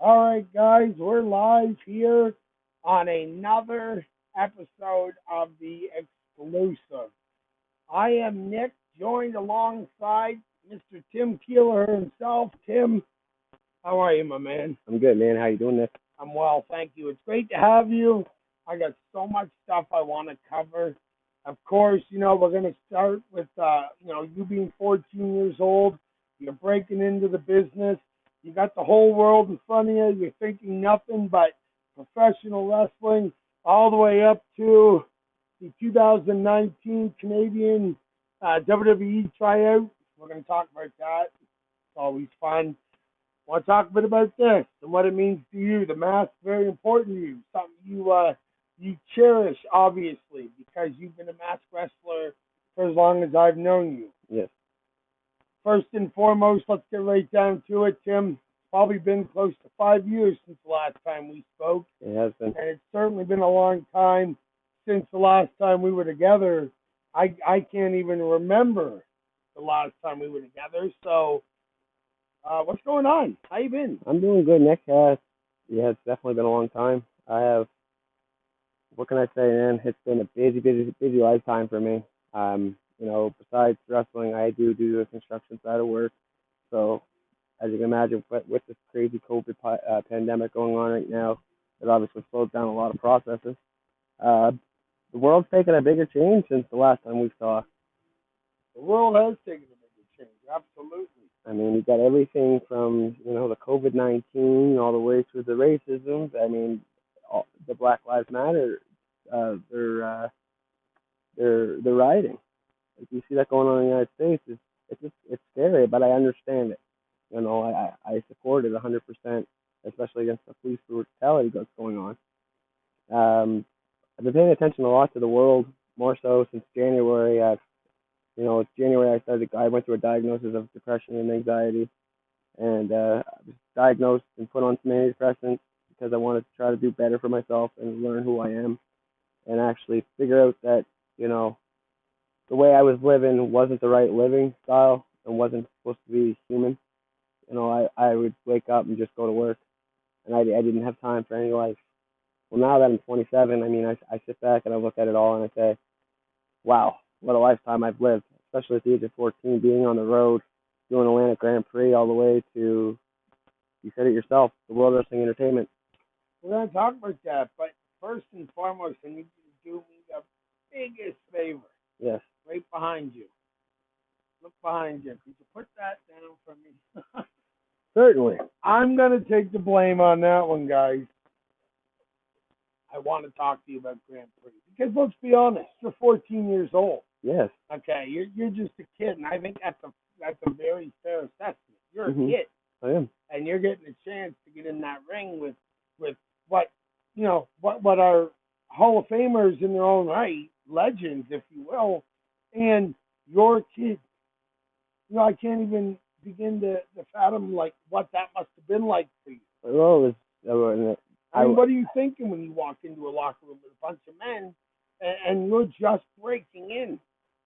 All right, guys, we're live here on another episode of The Exclusive. I am Nick, joined alongside Mr. Tim Keeler himself. Tim, how are you, my man? I'm good, man. How you doing, Nick? I'm well, thank you. It's great to have you. I got so much stuff I want to cover. Of course, we're going to start with, you being 14 years old. You're breaking into the business. You got the whole world in front of you. You're thinking nothing but professional wrestling, all the way up to the 2019 Canadian WWE tryout. We're going to talk about that. It's always fun. I want to talk a bit about this and what it means to you. The mask very important to you. Something you cherish, obviously, because you've been a mask wrestler for as long as I've known you. Yes. First and foremost, let's get right down to it, Tim. It's probably been close to 5 years since the last time we spoke. It has been. And it's certainly been a long time since the last time we were together. I can't even remember the last time we were together. So, what's going on? How you been? I'm doing good, Nick. It's definitely been a long time. What can I say, man? It's been a busy lifetime for me. Besides wrestling, I do the construction side of work. So, as you can imagine, with this crazy COVID pandemic going on right now, it obviously slowed down a lot of processes. Uh, the world's taken a bigger change since the last time we saw. The world has taken a bigger change, absolutely. I mean, you got everything from, the COVID-19 all the way to the racism. I mean, the Black Lives Matter, they're rioting. If you see that going on in the United States, it's scary, but I understand it. I support it 100%, especially against the police brutality that's going on. I've been paying attention a lot to the world, more so since January. January I went through a diagnosis of depression and anxiety, and I was diagnosed and put on some antidepressants because I wanted to try to do better for myself and learn who I am, and actually figure out that the way I was living wasn't the right living style and wasn't supposed to be human. I would wake up and just go to work, and I didn't have time for any life. Well, now that I'm 27, I mean, I sit back and I look at it all and I say, wow, what a lifetime I've lived, especially at the age of 14, being on the road, doing Atlantic Grand Prix all the way to, you said it yourself, the World Wrestling Entertainment. We're going to talk about that, but first and foremost, I need you to do me the biggest favor. Yes. Right behind you. Look behind you. Could you put that down for me? Certainly. I'm going to take the blame on that one, guys. I want to talk to you about Grand Prix. Because let's be honest, you're 14 years old. Yes. Okay, you're just a kid, and I think that's a very fair assessment. You're a kid. I am. And you're getting a chance to get in that ring with what are Hall of Famers in their own right, legends, if you will, and your kid. I can't even begin to fathom what that must have been like for you. Well, what are you thinking when you walk into a locker room with a bunch of men and you're just breaking in?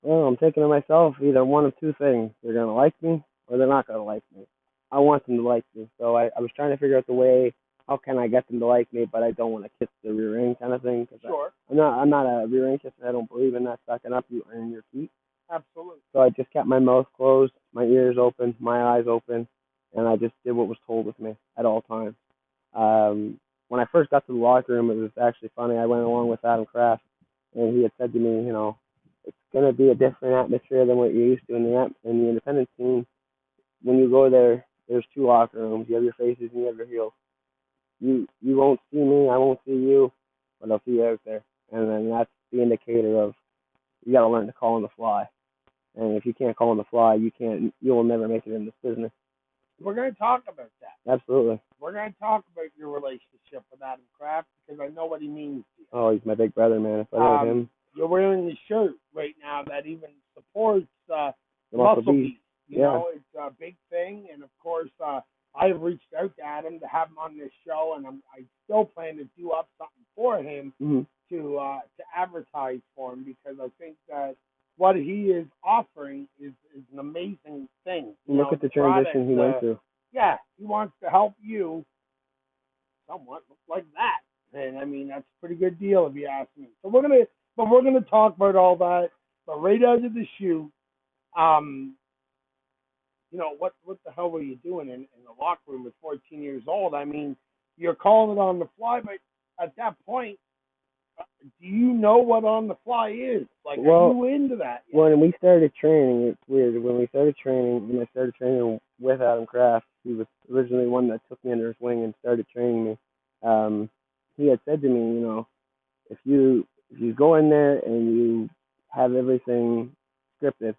Well, I'm thinking to myself, either one of two things. They're going to like me or they're not going to like me. I want them to like me. So I was trying to figure out the way, how can I get them to like me, but I don't want to kiss the rear end kind of thing. Sure. I'm not a rear end kisser. I don't believe in that, sucking up you in your feet. Absolutely. So I just kept my mouth closed, my ears open, my eyes open, and I just did what was told of me at all times. When I first got to the locker room, it was actually funny. I went along with Adam Kraft, and he had said to me, it's going to be a different atmosphere than what you're used to in the independent scene. When you go there, there's two locker rooms. You have your faces and you have your heels. You won't see me, I won't see you, but I'll see you out there. And then that's the indicator of you got to learn to call on the fly. And if you can't call on the fly, you will never make it in this business. We're going to talk about that. Absolutely. We're going to talk about your relationship with Adam Kraft because I know what he means to you. Oh, he's my big brother, man. If I know him. You're wearing the shirt right now that even supports the Muscle Beast. It's a big thing. And, of course, I've reached out to Adam to have him on this show, and I still plan to do up something for him to advertise for him because I think that what he is offering is an amazing thing. Look at the transition he went through. Yeah, he wants to help you somewhat look like that. And I mean, that's a pretty good deal if you ask me. But we're gonna talk about all that. But right out of the shoe, um, what the hell were you doing in the locker room at 14 years old? I mean, you're calling it on the fly, but at that point, do you know what on the fly is? Like, are Well, you into that yet? when we started training, it's weird. When we started training, and I started training with Adam Kraft, he was originally one that took me under his wing and started training me. Um, he had said to me, if you go in there and you have everything scripted,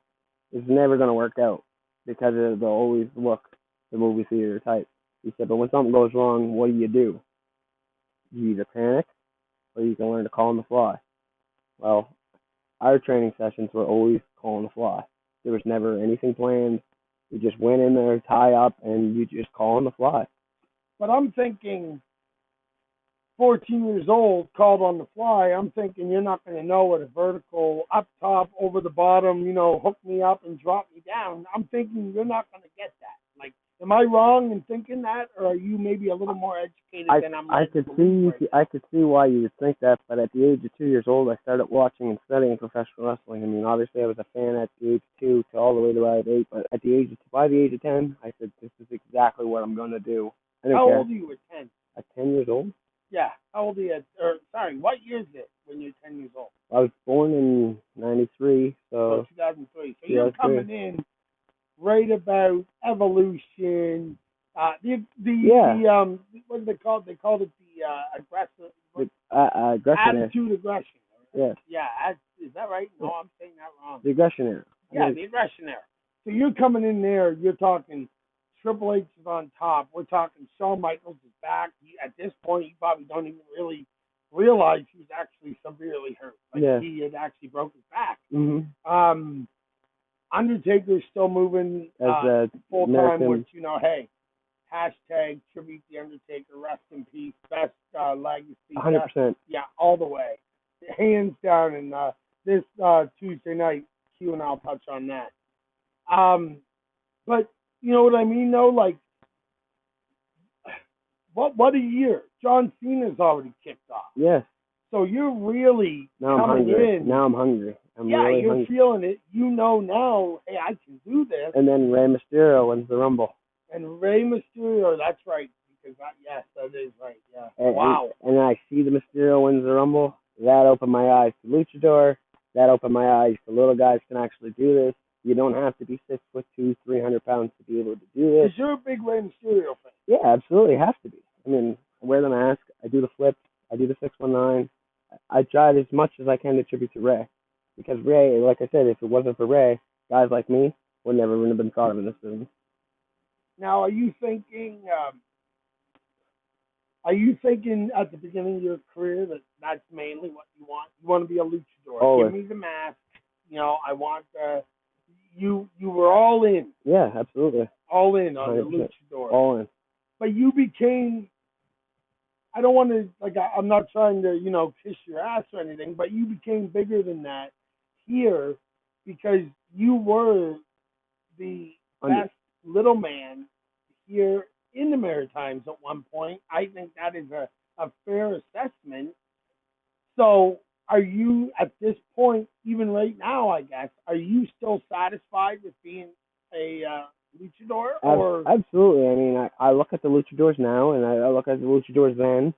it's never going to work out because they'll always look the movie theater type. He said, but when something goes wrong, what do? You either panic or you can learn to call on the fly. Well, our training sessions were always call on the fly. There was never anything planned. You just went in there, tie up, and you just call on the fly. But I'm thinking 14 years old, called on the fly. I'm thinking you're not going to know what a vertical, up top, over the bottom, hook me up and drop me down. I'm thinking you're not going to get that. Like, am I wrong in thinking that, or are you maybe a little more educated than I'm I led to could believe see right I could see why you would think that, but at the age of 2 years old, I started watching and studying professional wrestling. I mean, obviously, I was a fan at the age of 2 to all the way to I was 8, but by the age of 10, I said, this is exactly what I'm going to do. I now? didn't How care. old are you at 10? At 10 years old, Yeah, how old are you sorry, what year is it when you're 10 years old? I was born in '93, So so 2003. So yeah, you're that's great. coming in right about evolution. Yeah, What do they call it? They called it the aggressive the aggression era. attitude aggression. Yeah, Yeah, is that right? yeah, No, I'm saying that wrong. the aggression era. I Yeah, think the aggression era. So you're coming in there. You're talking Triple H is on top. We're talking Shawn Michaels is back. At this point, you probably don't even really realize he was actually severely hurt. Like yeah. he had actually broke his back. Mhm. Undertaker's still moving As full time, American, which hey, hashtag tribute the Undertaker, rest in peace, best legacy, 100%. yeah, all the way, hands down. And this Tuesday night, Q and I'll touch on that. But you know what I mean, though, like what a year! John Cena's already kicked off, Yes. so you're really Now I'm coming hungry. in. Now I'm hungry. I'm Yeah, really you're hungry. feeling it. You know now, hey, I can do this. And then Rey Mysterio wins the Rumble. And Rey Mysterio, that's right. Because yes, that is right. Yeah. And, Wow. and I see the Mysterio wins the Rumble. That opened my eyes to Luchador. That opened my eyes to little guys can actually do this. You don't have to be 6'2", 300 pounds to be able to do this. Because you're a big Rey Mysterio fan. Yeah, absolutely, it has to be. I mean, I wear the mask. I do the flips. I do the 619. I tried as much as I can to tribute to Rey. Because Rey, like I said, if it wasn't for Rey, guys like me would never have been thought of in this business. Now, are you thinking? Are you thinking at the beginning of your career that that's mainly what you want? You want to be a luchador. Always. Give me the mask. I want the. You were all in. Yeah, absolutely. All in on 100%. the luchador. All in. But you became. I don't want to I'm not trying to kiss your ass or anything, but you became bigger than that here because you were the best little man here in the Maritimes at one point. I think that is a fair assessment. So, are you at this point, even right now, I guess, are you still satisfied with being a luchador? Or Absolutely. I mean, I look at the luchadors now, and I look at the luchadors then.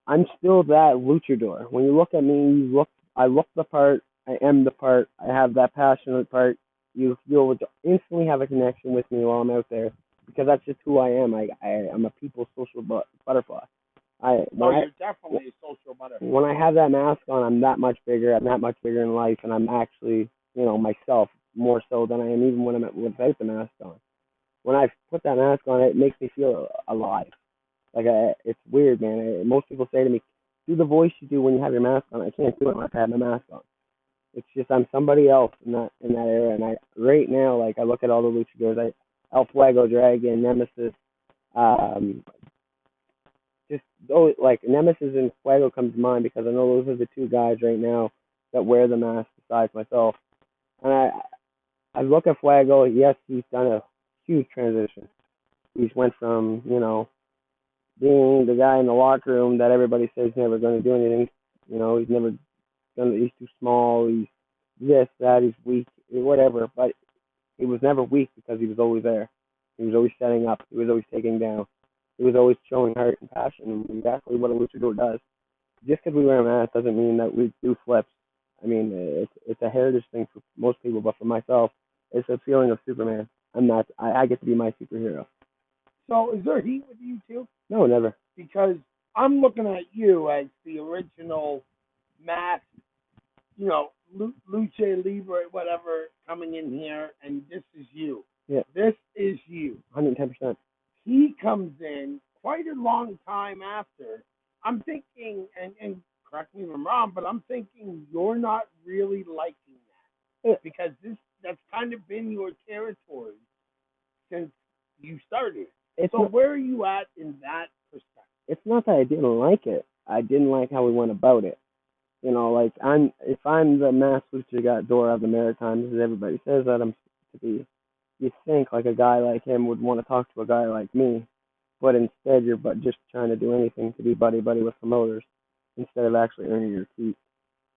I'm still that luchador. When you look at me, I look the part. I am the part. I have that passionate part. You'll instantly have a connection with me while I'm out there because that's just who I am. I'm a people's social butterfly. you're definitely a social butterfly. When I have that mask on, I'm that much bigger. I'm that much bigger in life, and I'm actually, myself more so than I am even when I'm without the mask on. When I put that mask on, it makes me feel alive. Like it's weird, man. Most people say to me, "Do the voice you do when you have your mask on." I can't do it when I have my mask on. It's just I'm somebody else in that era. And right now, like I look at all the luchadors, El Fuego, Dragon, Nemesis, um, just like Nemesis and Fuego comes to mind because I know those are the two guys right now that wear the mask besides myself. And I look at Fuego. Yes, he's done a huge transition. He's went from being the guy in the locker room that everybody says he's never going to do anything. You know, he's never gonna. He's too small. He's this, that. He's weak, whatever. But he was never weak because he was always there. He was always setting up. He was always taking down. He was always showing heart and passion. And exactly what a luchador does. Just because we wear a mask doesn't mean that we do flips. I mean, it's a heritage thing for most people, but for myself, it's a feeling of Superman. I get to be my superhero. So is there heat with you too? No, never. Because I'm looking at you as the original mask, lucha libre, whatever, coming in here, and this is you. Yeah. This is you. 110%. He comes in quite a long time after. I'm thinking, and correct me if I'm wrong, but I'm thinking you're not really liking that. Yeah. Because that's kind of been your territory since you started. So where are you at in that perspective? It's not that I didn't like it. I didn't like how we went about it. You know, like if I'm the mass luchador of the Maritimes, as everybody says that I'm to be, you think like a guy like him would want to talk to a guy like me, but instead you're just trying to do anything to be buddy with promoters instead of actually earning your keep.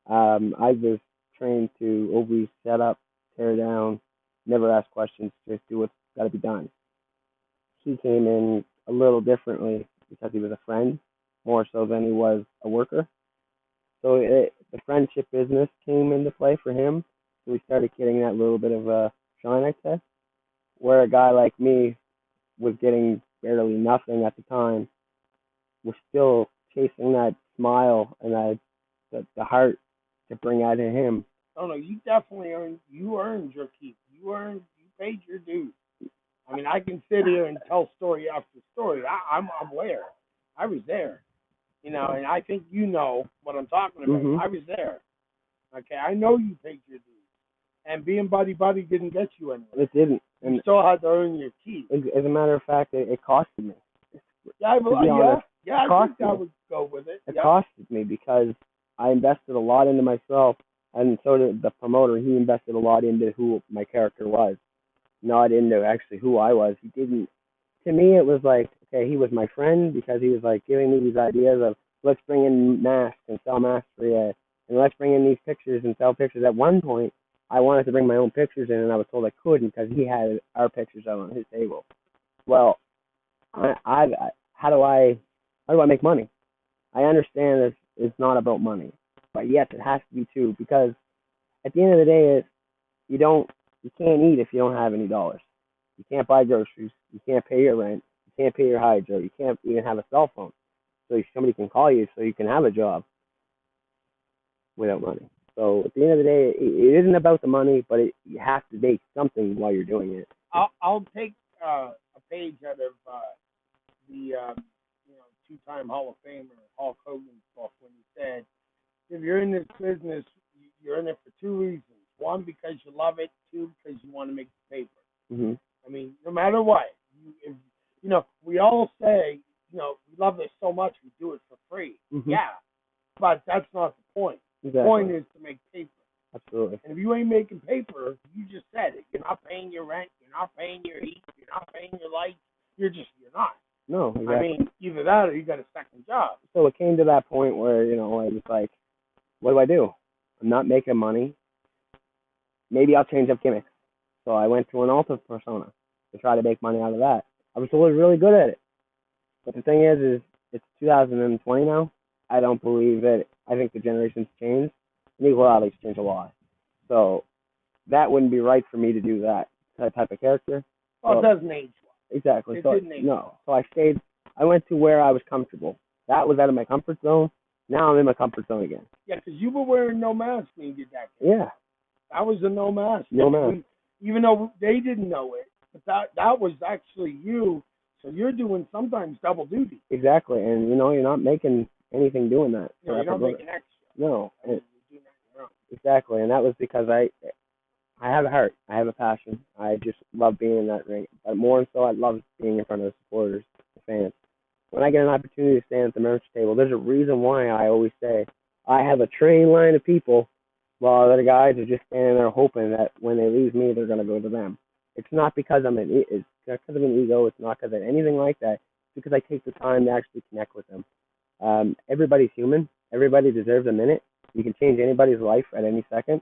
I was trained to always set up, tear down, never ask questions, just do what's got to be done. He came in a little differently because he was a friend more so than he was a worker. So the friendship business came into play for him. So we started getting that little bit of a shine, I'd say. Where a guy like me was getting barely nothing at the time, was still chasing that smile and the heart to bring out of him. Oh no, you definitely earned your keep. You paid your dues. I mean, I can sit here and tell story after story. I'm aware. I was there, and I think you know what I'm talking about. Mm-hmm. I was there. Okay, I know you paid your dues, and being buddy didn't get you anywhere. It didn't. You still had to earn your keep. As a matter of fact, it costed me. Yeah, I think I would go with it. It costed me because I invested a lot into myself, and so did the promoter. He invested a lot into who my character was, not into actually who I was. He didn't. To me, it was like, okay, he was my friend because he was like giving me these ideas of let's bring in masks and sell masks for you, and let's bring in these pictures and sell pictures. At one point, I wanted to bring my own pictures in, and I was told I couldn't because he had our pictures out on his table. Well, how do I make money? I understand it's not about money, but yes, it has to be too because at the end of the day, you can't eat if you don't have any dollars. You can't buy groceries. You can't pay your rent. You can't pay your hydro. You can't even have a cell phone, so somebody can call you so you can have a job without money. So at the end of the day, it isn't about the money, but you have to make something while you're doing it. I'll take a page out of the two-time Hall of Famer Hulk Hogan's book when he said, if you're in this business, you're in it for two reasons. One, because you love it. Two, because you want to make the paper. Mm-hmm. I mean, no matter what, we all say, we love this so much, we do it for free. Mm-hmm. Yeah, but that's not the point. Exactly. The point is to make paper. Absolutely. And if you ain't making paper, you just said it. You're not paying your rent. You're not paying your heat. You're not paying your lights. You're not. No, exactly. I mean, either that or you got a second job. So it came to that point where, I was like, what do? I'm not making money. Maybe I'll change up gimmicks. So I went to an alter persona to try to make money out of that. I was always really good at it. But the thing is it's 2020 now. I don't believe that. I think the generations changed. And equality's changed a lot. So that wouldn't be right for me to do that type of character. Well, so, it doesn't age well. Exactly. It didn't age well. So I went to where I was comfortable. That was out of my comfort zone. Now I'm in my comfort zone again. Yeah, because you were wearing no mask when you did that. Yeah. That was a no mask. No mask. Even though they didn't know it, but that was actually you. So you're doing sometimes double duty. Exactly, and you're not making anything doing that. No, you're not making extra. No. Exactly, and that was because I have a heart. I have a passion. I just love being in that ring. But more so, I love being in front of the supporters, the fans. When I get an opportunity to stand at the merch table, there's a reason why I always say I have a train line of people while other guys are just standing there hoping that when they leave me, they're going to go to them. It's not because it's not because of an ego. It's not because of anything like that. because I take the time to actually connect with them. Everybody's human. Everybody deserves a minute. You can change anybody's life at any second.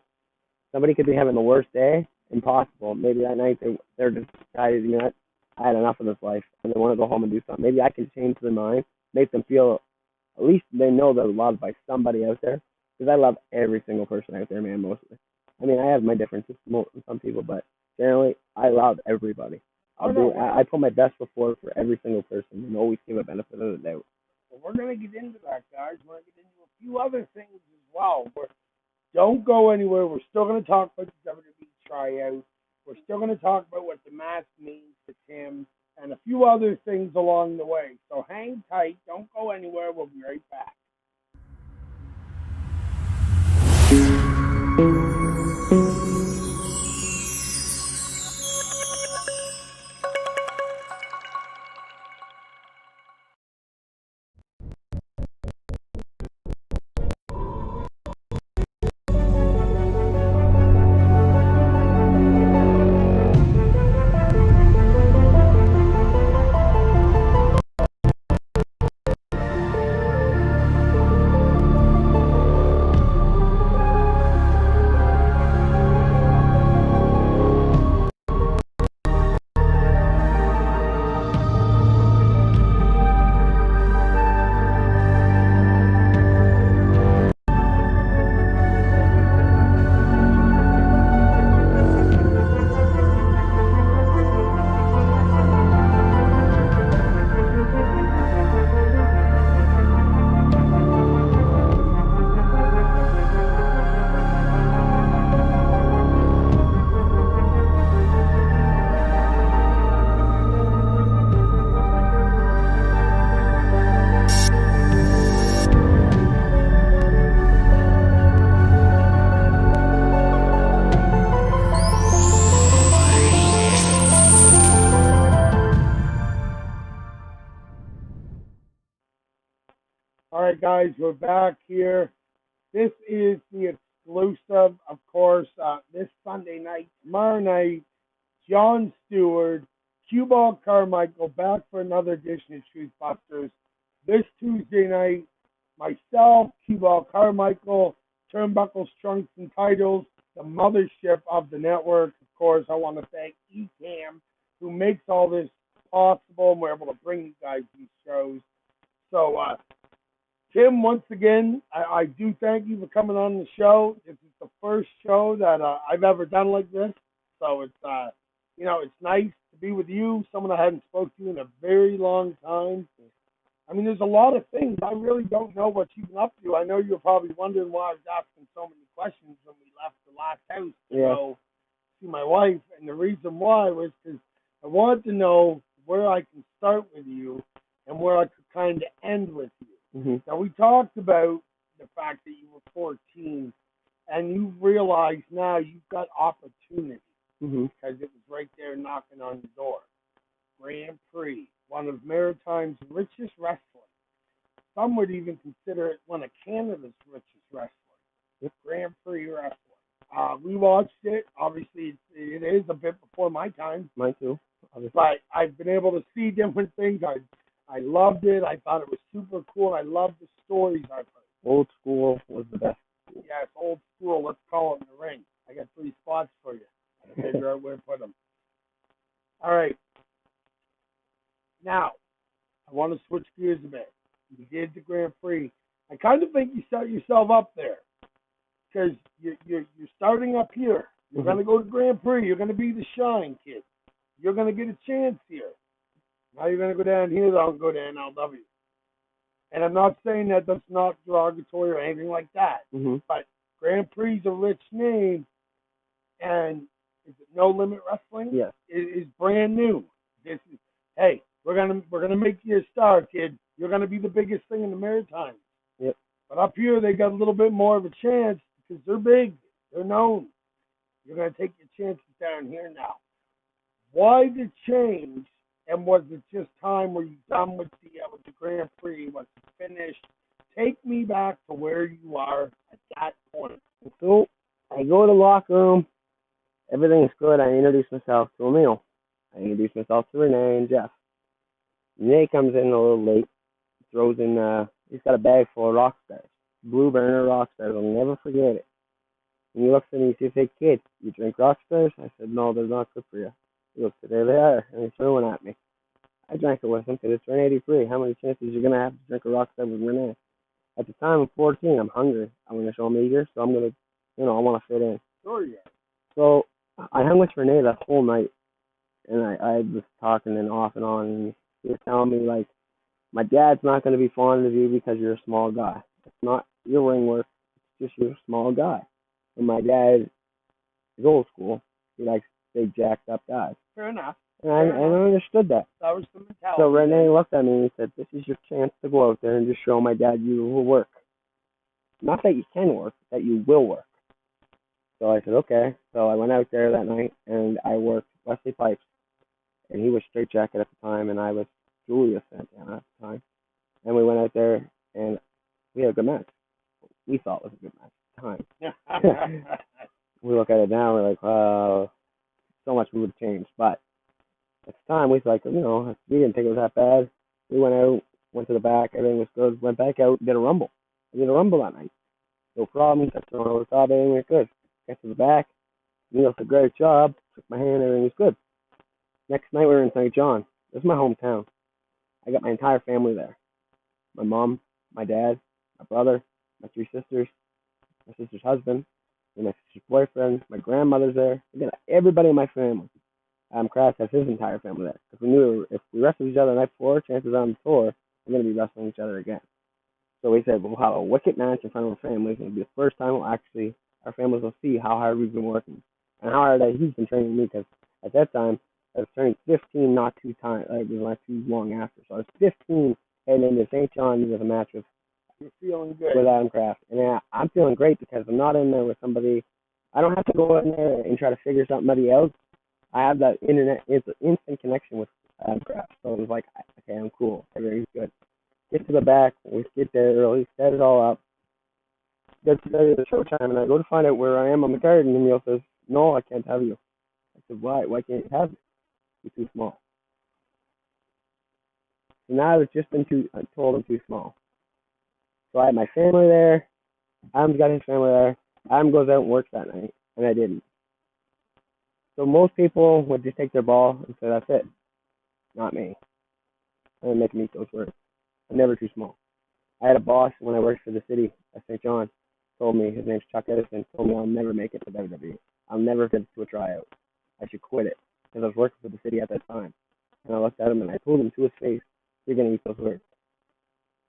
Somebody could be having the worst day, impossible. Maybe that night they're just decided, you know what, I had enough of this life, and they want to go home and do something. Maybe I can change their mind, make them feel at least they know they're loved by somebody out there. Because I love every single person out there, man. Mostly. I mean, I have my differences with some people, but generally, I love everybody. Oh no, I put my best foot forward for every single person, and always give a benefit of the doubt. well, we're gonna get into that, guys. We're gonna get into a few other things as well. Don't go anywhere. We're still gonna talk about the WWE tryout. We're still gonna talk about what the mask means to Tim and a few other things along the way. So hang tight. Don't go anywhere. We'll be right back. All right, guys, we're back here. This is the exclusive, of course, this Sunday night, tomorrow night. John Stewart, Cue Ball Carmichael back for another edition of Truth Busters. This Tuesday night, myself, Cue Ball Carmichael, Turnbuckles, Trunks, and Titles, the mothership of the network. Of course, I want to thank ECAM, who makes all this possible, and we're able to bring you guys these shows. So, Tim, once again, I do thank you for coming on the show. This is the first show that I've ever done like this, so it's it's nice to be with you, someone I hadn't spoken to in a very long time. I mean, there's a lot of things I really don't know what you've been up to. I know you're probably wondering why I was asking so many questions when we left the last house to go see my wife, and the reason why was because I wanted to know where I can start with you and where I could kind of end with you. Mm-hmm. Now, we talked about the fact that you were 14 and you realize now you've got opportunity because it was right there knocking on the door. Grand Prix, one of Maritime's richest wrestling. Some would even consider it one of Canada's richest wrestling. Grand Prix wrestling. We watched it. Obviously, it is a bit before my time. Mine too. Obviously. But I've been able to see different things. I loved it. I thought it was super cool. I loved the stories I've heard. Old school was the best. Yes, old school. Let's call it in the ring. I got 3 spots for you. I figure out where to put them. All right. Now, I want to switch gears a bit. You did the Grand Prix. I kind of think you set yourself up there because you're starting up here. You're going to go to Grand Prix. You're going to be the shine kid. You're going to get a chance here. Now you're going to go down here, though, and go to NLW. And I'm not saying that that's not derogatory or anything like that. But Grand Prix is a rich name, and is it No Limit Wrestling? Yes. Is brand new. This is, hey, we're gonna make you a star, kid. You're gonna be the biggest thing in the Maritimes. Yep. But up here, they got a little bit more of a chance because they're big, they're known. You're gonna take your chances down here now. Why the change? And was it just time? Were you done with the Grand Prix? Was it finished? Take me back to where you are at that point. So I go to the locker room. Everything's good. I introduce myself to Emil. I introduce myself to Renee and Jeff. Renee comes in a little late, throws in, he's got a bag full of rock stars. Blue Burner rock stars. I'll never forget it. And he looks at me and he says, "Hey kid, you drink rock stars?" I said, "No, they're not good for you." He looks, "There they are," and he's throwing at me. I drank it with him because it's Renee free. How many chances you're gonna have to drink a rock star with Renee? At the time, I'm 14. I'm hungry. I'm gonna show him eager, so I'm gonna, I want to fit in. Sure, yeah. So I hung with Renee that whole night, and I was talking and off and on, and he was telling me like, my dad's not gonna be fond of you because you're a small guy. It's not your ring work. It's just you're a small guy. And my dad is old school. He likes big jacked up guys. Fair enough. And I understood that. That was the mentality. So Renee looked at me and he said, "This is your chance to go out there and just show my dad you will work. Not that you can work, that you will work." So I said, "Okay." So I went out there that night and I worked Wesley Pipes. And he was straight jacket at the time and I was Julius Santana at the time. And we went out there and we had a good match. We thought it was a good match at the time. We look at it now, we're like, so much would have changed. But at the time, we was like, we didn't think it was that bad. We went out, went to the back, everything was good. Went back out, did a rumble. We did a rumble that night. No problem. Kept throwing over the top, everything went good. Got to the back. Neil did a great job. Took my hand, everything was good. Next night, we were in St. John. This is my hometown. I got my entire family there. My mom, my dad, my brother, my three sisters, my sister's husband, and my sister's boyfriend. My grandmother's there. I got everybody in my family. Crash has his entire family there. Because we knew if we wrestled each other the night before, chances on the tour, we're going to be wrestling each other again. So we said, we'll have a wicked match in front of our families. It'll be the first time our families will see how hard we've been working. And how hard he's been training me. Because at that time, I was turning 15 not too long after. So I was 15 heading into St. John's with a match with Adam Kraft. And I'm feeling great because I'm not in there with somebody. I don't have to go in there and try to figure somebody out. I have that instant connection with Adam Kraft. So it was like, okay, I'm cool. Everything's good. Get to the back. We get there early. Set it all up. Get to the showtime, and I go to find out where I am on the card, and Emil says, "No, I can't have you." I said, "Why? Why can't you have me? You're too small." So now I've just been told I'm too small. So I had my family there. Adam's got his family there. Adam goes out and works that night, and I didn't. So most people would just take their ball and say, "That's it." Not me. I'm making me eat those words. I'm never too small. I had a boss when I worked for the city at St. John. Told me, his name's Chuck Edison, told me I'll never make it to WWE. I'll never get to a tryout. I should quit it. Because I was working for the city at that time. And I looked at him and I told him to his face, "You're going to eat those words."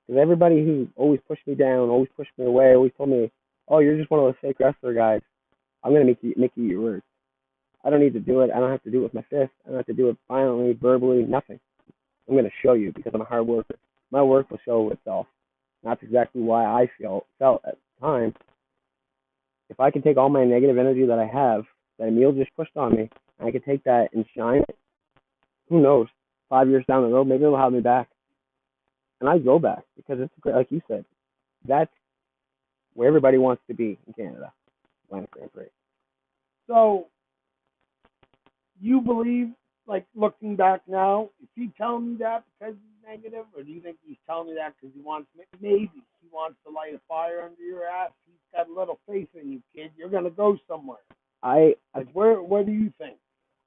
Because everybody who always pushed me down, always pushed me away, always told me, "Oh, you're just one of those fake wrestler guys. I'm going to make you eat your words." I don't need to do it. I don't have to do it with my fist. I don't have to do it violently, verbally, nothing. I'm going to show you because I'm a hard worker. My work will show itself. And that's exactly why I felt at the time. If I can take all my negative energy that I have, that Emil just pushed on me, and I can take that and shine it, who knows? 5 years down the road, maybe they'll have me back. And I go back because it's great, like you said, that's where everybody wants to be in Canada. Atlantic Grand Prix. So, you believe, like looking back now, is he telling me that because he's negative, or do you think he's telling me that because he wants to light a fire under your ass? He's got a little faith in you, kid. You're gonna go somewhere. What do you think?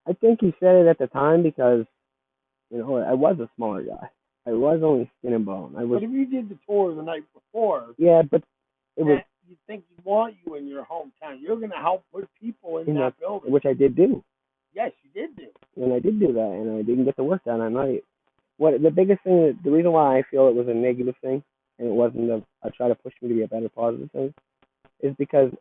I think he said it at the time because I was a smaller guy. I was only skin and bone. But if you did the tour the night before, yeah, but it was. You think you want you in your hometown? You're gonna help put people in that building, which I did do. Yes, you did do. And I did do that, and I didn't get the work done. The biggest thing, the reason why I feel it was a negative thing, and it wasn't a try to push me to be a better positive thing, is because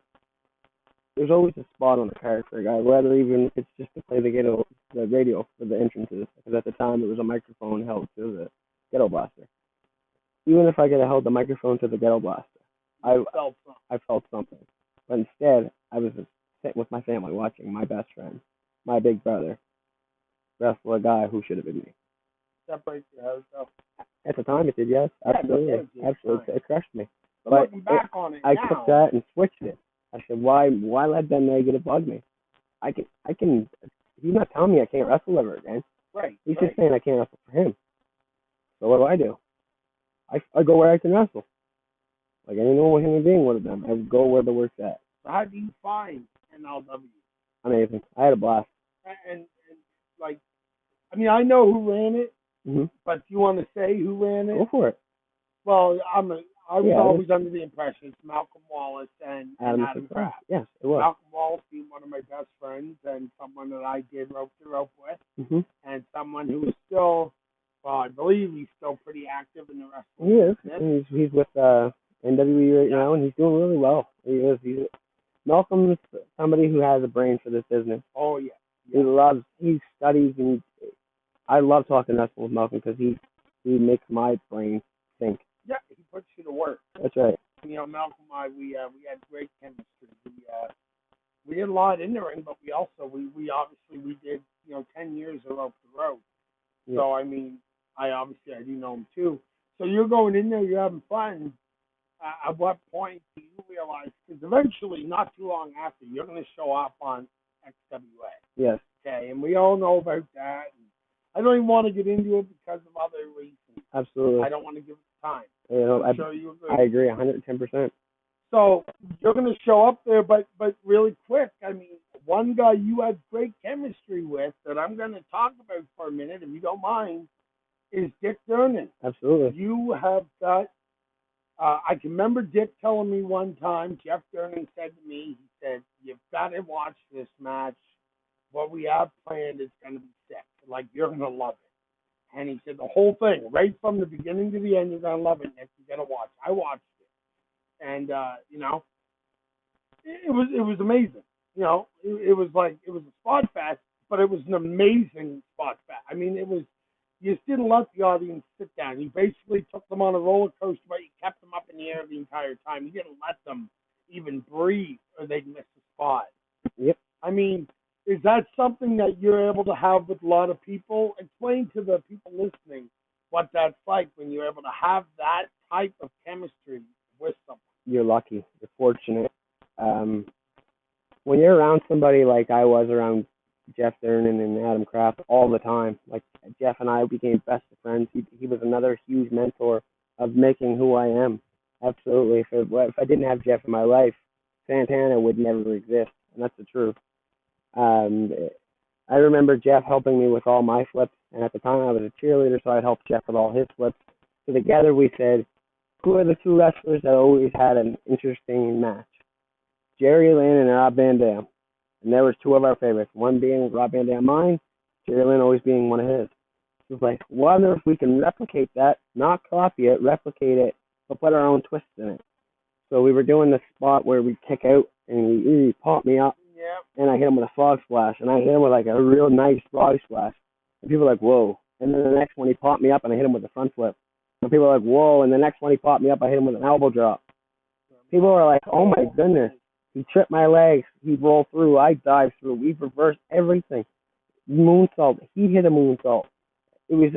there's always a spot on the card for a guy, whether even if it's just to play the radio for the entrances. Because at the time it was a microphone held to the ghetto blaster. Even if I could have held the microphone to the ghetto blaster, I felt something. But instead, I was just sitting with my family watching my best friend, my big brother, wrestle a guy who should have been me. That breaks your heart, though. At the time, it did, yes. Absolutely. Absolutely. It crushed me. But looking back on it I now, took that and switched it. I said, why let that negative bug me? I can, he's not telling me I can't wrestle ever again. Right. He's just saying I can't wrestle for him. So what do? I go where I can wrestle, like any normal human being would have done. I would go where the work's at. So how do you find NLW? Amazing. I had a blast. And like, I mean, I know who ran it, Mm-hmm. but do you want to say who ran it? Go for it. Well, I was Yeah, always under the impression it's Malcolm Wallace and Adam Oh, Kraft. yes, it was. Malcolm Wallace being one of my best friends and someone that I did rope to rope with, Mm-hmm. and someone who is still, well, I believe he's still pretty active in the He wrestling is. business. And he's with NWE right Yeah. now, and he's doing really well. He is. Malcolm's somebody who has a brain for this business. Oh yeah. He studies, and I love talking wrestling with Malcolm because he makes my brain think. Yeah, he puts you to work. That's right. You know, Malcolm and I, we had great chemistry. We did a lot in the ring, but we also we obviously we did 10 years of rope to rope. Yeah. So I mean, I do know him too. So you're going in there, you're having fun. At what point do you realize? Because eventually, not too long after, you're going to show up on XWA. Yes. Okay, and we all know about that. And I don't even want to get into it because of other reasons. Absolutely. I don't want to give it time. I'm sure you agree. I agree 110%. So you're going to show up there, but really quick. I mean, one guy you had great chemistry with that I'm going to talk about for a minute, if you don't mind, is Dick Durnan. Absolutely. You have got. I can remember Dick telling me one time. Jeff Durnan said to me, he said, "You've got to watch this match. What we have planned is going to be sick. Like you're going to love it." And he said the whole thing, right from the beginning to the end, you're going to love it. Nick, you got to watch. I watched it, and it was amazing. It was like it was a spot fest, but it was an amazing spot fest. I mean, it was you just didn't let the audience sit down. You basically took them on a roller coaster, but you kept them up in the air the entire time. You didn't let them even breathe, or they'd miss the spot. Yep. I mean, is that something that you're able to have with a lot of people? Explain to the people listening what that's like when you're able to have that type of chemistry with someone. You're lucky. You're fortunate. When you're around somebody like I was around Jeff Durnan and Adam Kraft all the time, like Jeff and I became best of friends. He was another huge mentor of making who I am. Absolutely. If I didn't have Jeff in my life, Santana would never exist, and that's the truth. Um, I remember Jeff helping me with all my flips, and at the time I was a cheerleader, so I'd help Jeff with all his flips. So together we said, who are the two wrestlers that always had an interesting match? Jerry Lynn and Rob Van Dam. And there was two of our favorites, one being Rob Van Dam mine, Jerry Lynn always being one of his. It was like, wonder if we can replicate that, not copy it, replicate it, but put our own twist in it. So we were doing the spot where we kick out and he popped me up, and I hit him with a frog splash, and I hit him with like a real nice frog splash. And people were like, whoa. And then the next one he popped me up and I hit him with a front flip. And people were like, whoa. And the next one he popped me up, I hit him with an elbow drop. People were like, oh my goodness. He tripped my legs. He rolled through. I dived through. We reversed everything. Moonsault. He hit a moonsault. It was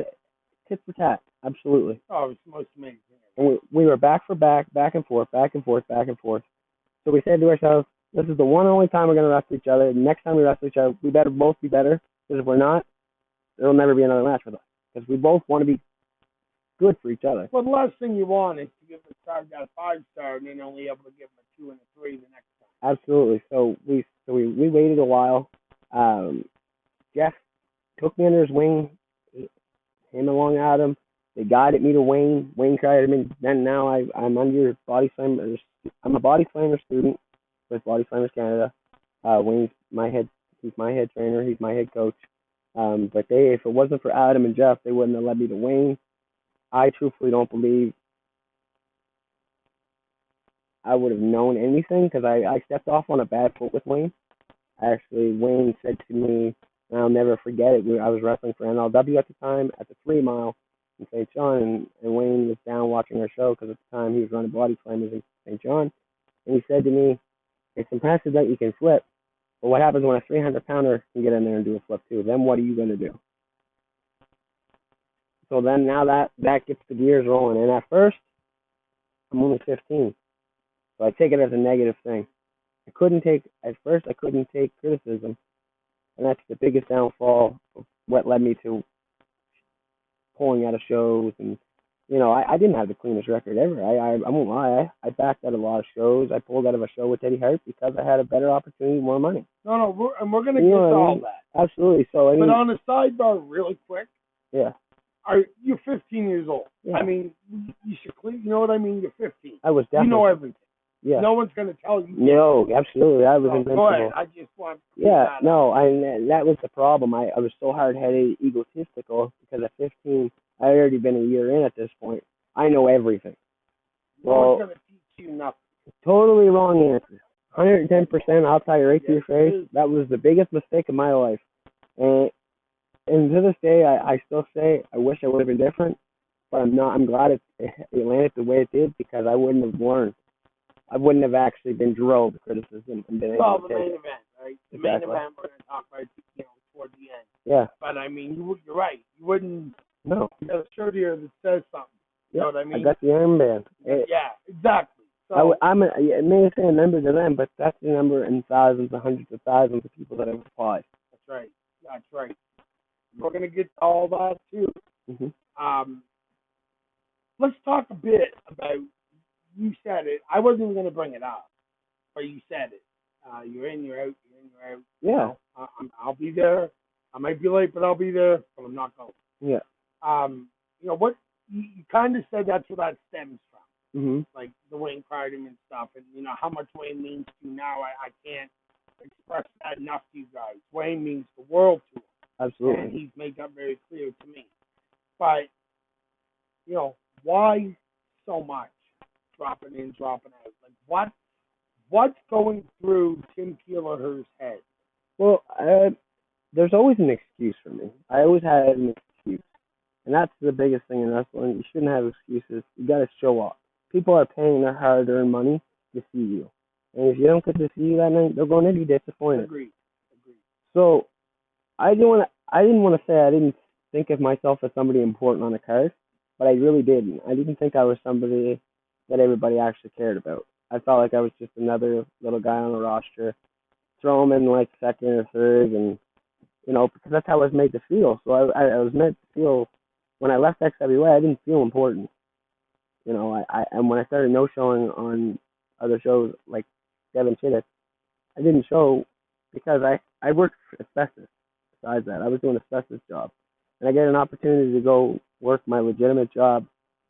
tit for tat. Absolutely. Oh, it was the most amazing. And we were back for back, back and forth, back and forth, back and forth. So we said to ourselves, this is the one and only time we're going to wrestle each other. Next time we wrestle each other, we better both be better. Because if we're not, there'll never be another match with us. Because we both want to be good for each other. Well, the last thing you want is to give the star guy a 5-star and then only able to give him a 2 and a 3 the next time. Absolutely. So we waited a while. Jeff took me under his wing, him along Adam. They guided me to Wayne. Wayne guided me. Then now I'm under Body Slammer. I'm a Body Slammer student with Body Slammers Canada. Wayne's my head. He's my head trainer. He's my head coach. But if it wasn't for Adam and Jeff, they wouldn't have led me to Wayne. I truthfully don't believe I would have known anything because I stepped off on a bad foot with Wayne. Actually, Wayne said to me, and I'll never forget it, I was wrestling for NLW at the time at the 3 Mile in St. John, and Wayne was down watching our show because at the time he was running Body Slammers in St. John. And he said to me, it's impressive that you can flip, but what happens when a 300-pounder can get in there and do a flip too? Then what are you going to do? So then now that gets the gears rolling. And at first, I'm only 15. So I take it as a negative thing. At first I couldn't take criticism. And that's the biggest downfall of what led me to pulling out of shows, and I didn't have the cleanest record ever. I won't lie. I backed out of a lot of shows. I pulled out of a show with Teddy Hart because I had a better opportunity, more money. No, we're gonna get to all that. Absolutely. So but on a sidebar, really quick. Yeah. You're 15 years old? Yeah. I mean, you should clean. You know what I mean? You're 15. I was definitely. You know everything. Yeah. No one's gonna tell you. No, absolutely. I was invincible. Go ahead. I just want. That was the problem. I was so hard-headed, egotistical because at 15, I had already been a year in at this point. I know everything. No one's gonna teach you nothing. Totally wrong answer. 110%. I'll tell you right to your face. That was the biggest mistake of my life. And to this day, I still say I wish I would have been different, but I'm not. I'm glad it landed the way it did because I wouldn't have learned. I wouldn't have actually been drilled with criticism and been able to the main event, right? The main event we're going to talk about, toward the end. Yeah. But I mean, you're right. You wouldn't. No. You got a shirt here that says something. You know what I mean? I got the armband. Yeah, exactly. So it may say a number to them, but that's the number in thousands and hundreds of thousands of people that have applied. That's right. That's right. We're going to get to all that too. Mm-hmm. Let's talk a bit about. You said it. I wasn't even going to bring it up, but you said it. You're in, you're out. You're in, you're out. Yeah. I'll be there. I might be late, but I'll be there. But I'm not going. Yeah. What you kind of said that's where that stems from. Mm-hmm. Like the Wayne Kardman stuff, and how much Wayne means to you now. I can't express that enough to you guys. Wayne means the world to him. Absolutely. And he's made that very clear to me. But why so much dropping in, dropping out? Like what's going through Tim Keleher's head? Well, there's always an excuse for me. I always had an excuse, and that's the biggest thing in wrestling. You shouldn't have excuses. You got to show up. People are paying their hard-earned money to see you, and if you don't get to see you that night, they're going to be disappointed. Agreed. So I didn't want to say I didn't think of myself as somebody important on the card, but I really didn't. I didn't think I was somebody that everybody actually cared about. I felt like I was just another little guy on the roster. Throw him in like second or third, and because that's how I was made to feel. So I was meant to feel when I left XWA, I didn't feel important. And when I started no-showing on other shows like Devin Chittick, I didn't show because I worked for asbestos. Besides that, I was doing asbestos job, and I get an opportunity to go work my legitimate job,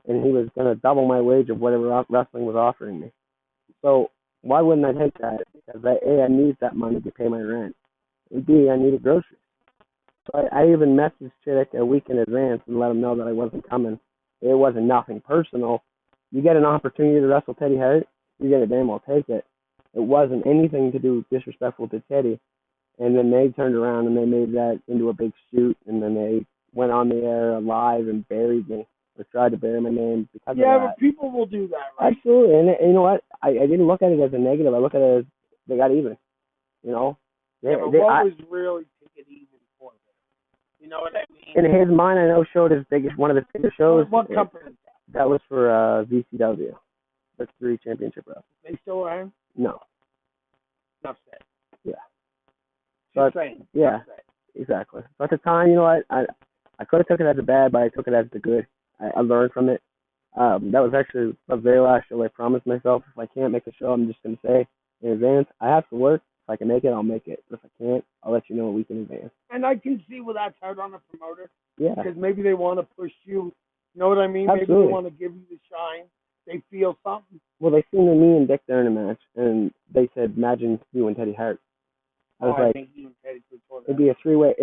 and he was going to double my wage of whatever wrestling was offering me. So why wouldn't I take that? Because I need that money to pay my rent, and B, I needed groceries. So I even messaged Chittick a week in advance and let him know that I wasn't coming. It wasn't nothing personal. You get an opportunity to wrestle Teddy Hart, you get a damn well take it. It wasn't anything to do disrespectful to Teddy. And then they turned around and they made that into a big shoot, and then they went on the air live and buried me, or tried to bury my name because of that. Yeah, but people will do that, right? Absolutely, and you know what? I didn't look at it as a negative. I look at it as they got even. But what was really to get even for them? You know what I mean? In his mind, I know showed one of his biggest shows. What company? That was for VCW. That's 3 championship wrestling. They still around? No. Enough said. Yeah. Just saying. Yeah. Exactly. So at the time, I could have took it as a bad, but I took it as the good. I learned from it. That was actually the very last show I promised myself. If I can't make a show, I'm just going to say in advance, I have to work. If I can make it, I'll make it. But if I can't, I'll let you know a week in advance. And I can see where that's hard on a promoter. Yeah. Because maybe they want to push you. You know what I mean? Absolutely. Maybe they want to give you the shine. They feel something. Well, they seen me and Dick there in a match, and they said, imagine you and Teddy Hart. I think you and Teddy could sort it'd be a 3-way.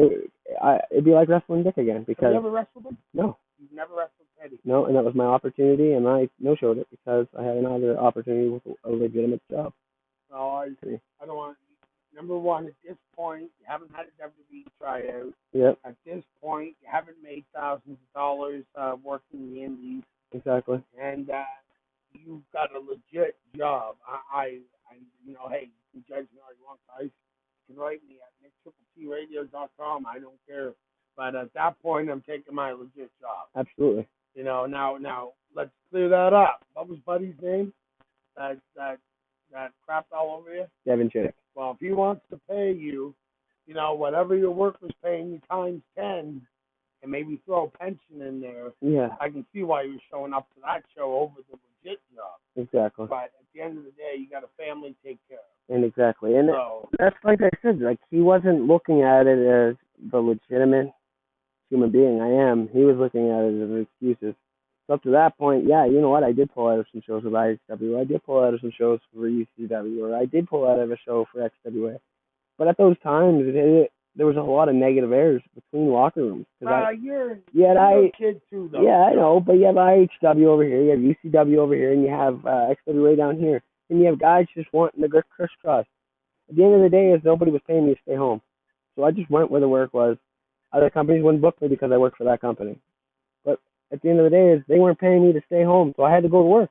It'd be like wrestling Dick again. Because have you ever wrestled him? No. You've never wrestled Teddy? No, and that was my opportunity, and I no-showed it because I had another opportunity with a legitimate job. No, I don't want. Number one, at this point, you haven't had a WWE tryout. Yep. At this point, you haven't made thousands of dollars working the indies. Exactly. And you've got a legit job. Hey, you can judge me all you want, guys. You can write me at nicktripleteradio.com. I don't care. But at that point, I'm taking my legit job. Absolutely. Now let's clear that up. What was Buddy's name? That crapped all over you? Devin Chittick. Well, if he wants to pay you, whatever your work was paying you times 10, and maybe throw a pension in there, Yeah, I can see why you're showing up to that show over the legit job. exactly. But at the end of the day, you got a family to take care of. And exactly. And So, that's like I said, like he wasn't looking at it as the legitimate human being I am. He was looking at it as excuses. So up to that point, yeah, you know what? I did pull out of some shows with IHW. I did pull out of some shows for UCW, or I did pull out of a show for XWA. But at those times, there was a lot of negative airs between locker rooms. you're a kid too, though. Yeah, I know, but you have IHW over here, you have UCW over here, and you have XWA down here, and you have guys just wanting to go crisscross. At the end of the day, is nobody was paying me to stay home, so I just went where the work was. Other companies wouldn't book me because I worked for that company, but at the end of the day, is they weren't paying me to stay home, so I had to go to work,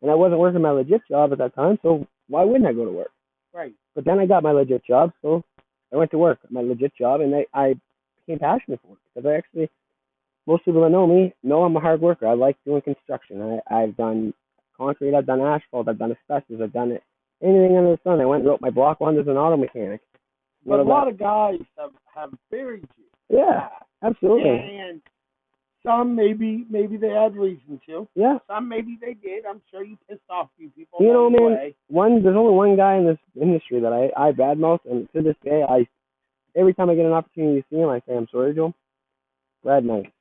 and I wasn't working my legit job at that time, so why wouldn't I go to work? Right. But then I got my legit job, so I went to work, my legit job, and I became passionate for it because I actually, most people that know me know I'm a hard worker. I like doing construction. I've done concrete, I've done asphalt, I've done asbestos, I've done it, anything under the sun. I went and wrote my block one as an auto mechanic. But a lot of guys have buried you. Yeah, absolutely. And some maybe they had reason to. Yeah. Some maybe they did. I'm sure you pissed off a few people. You know, man, way. there's only one guy in this industry that I badmouth, and to this day, every time I get an opportunity to see him, I say I'm sorry to him. Brad Knight,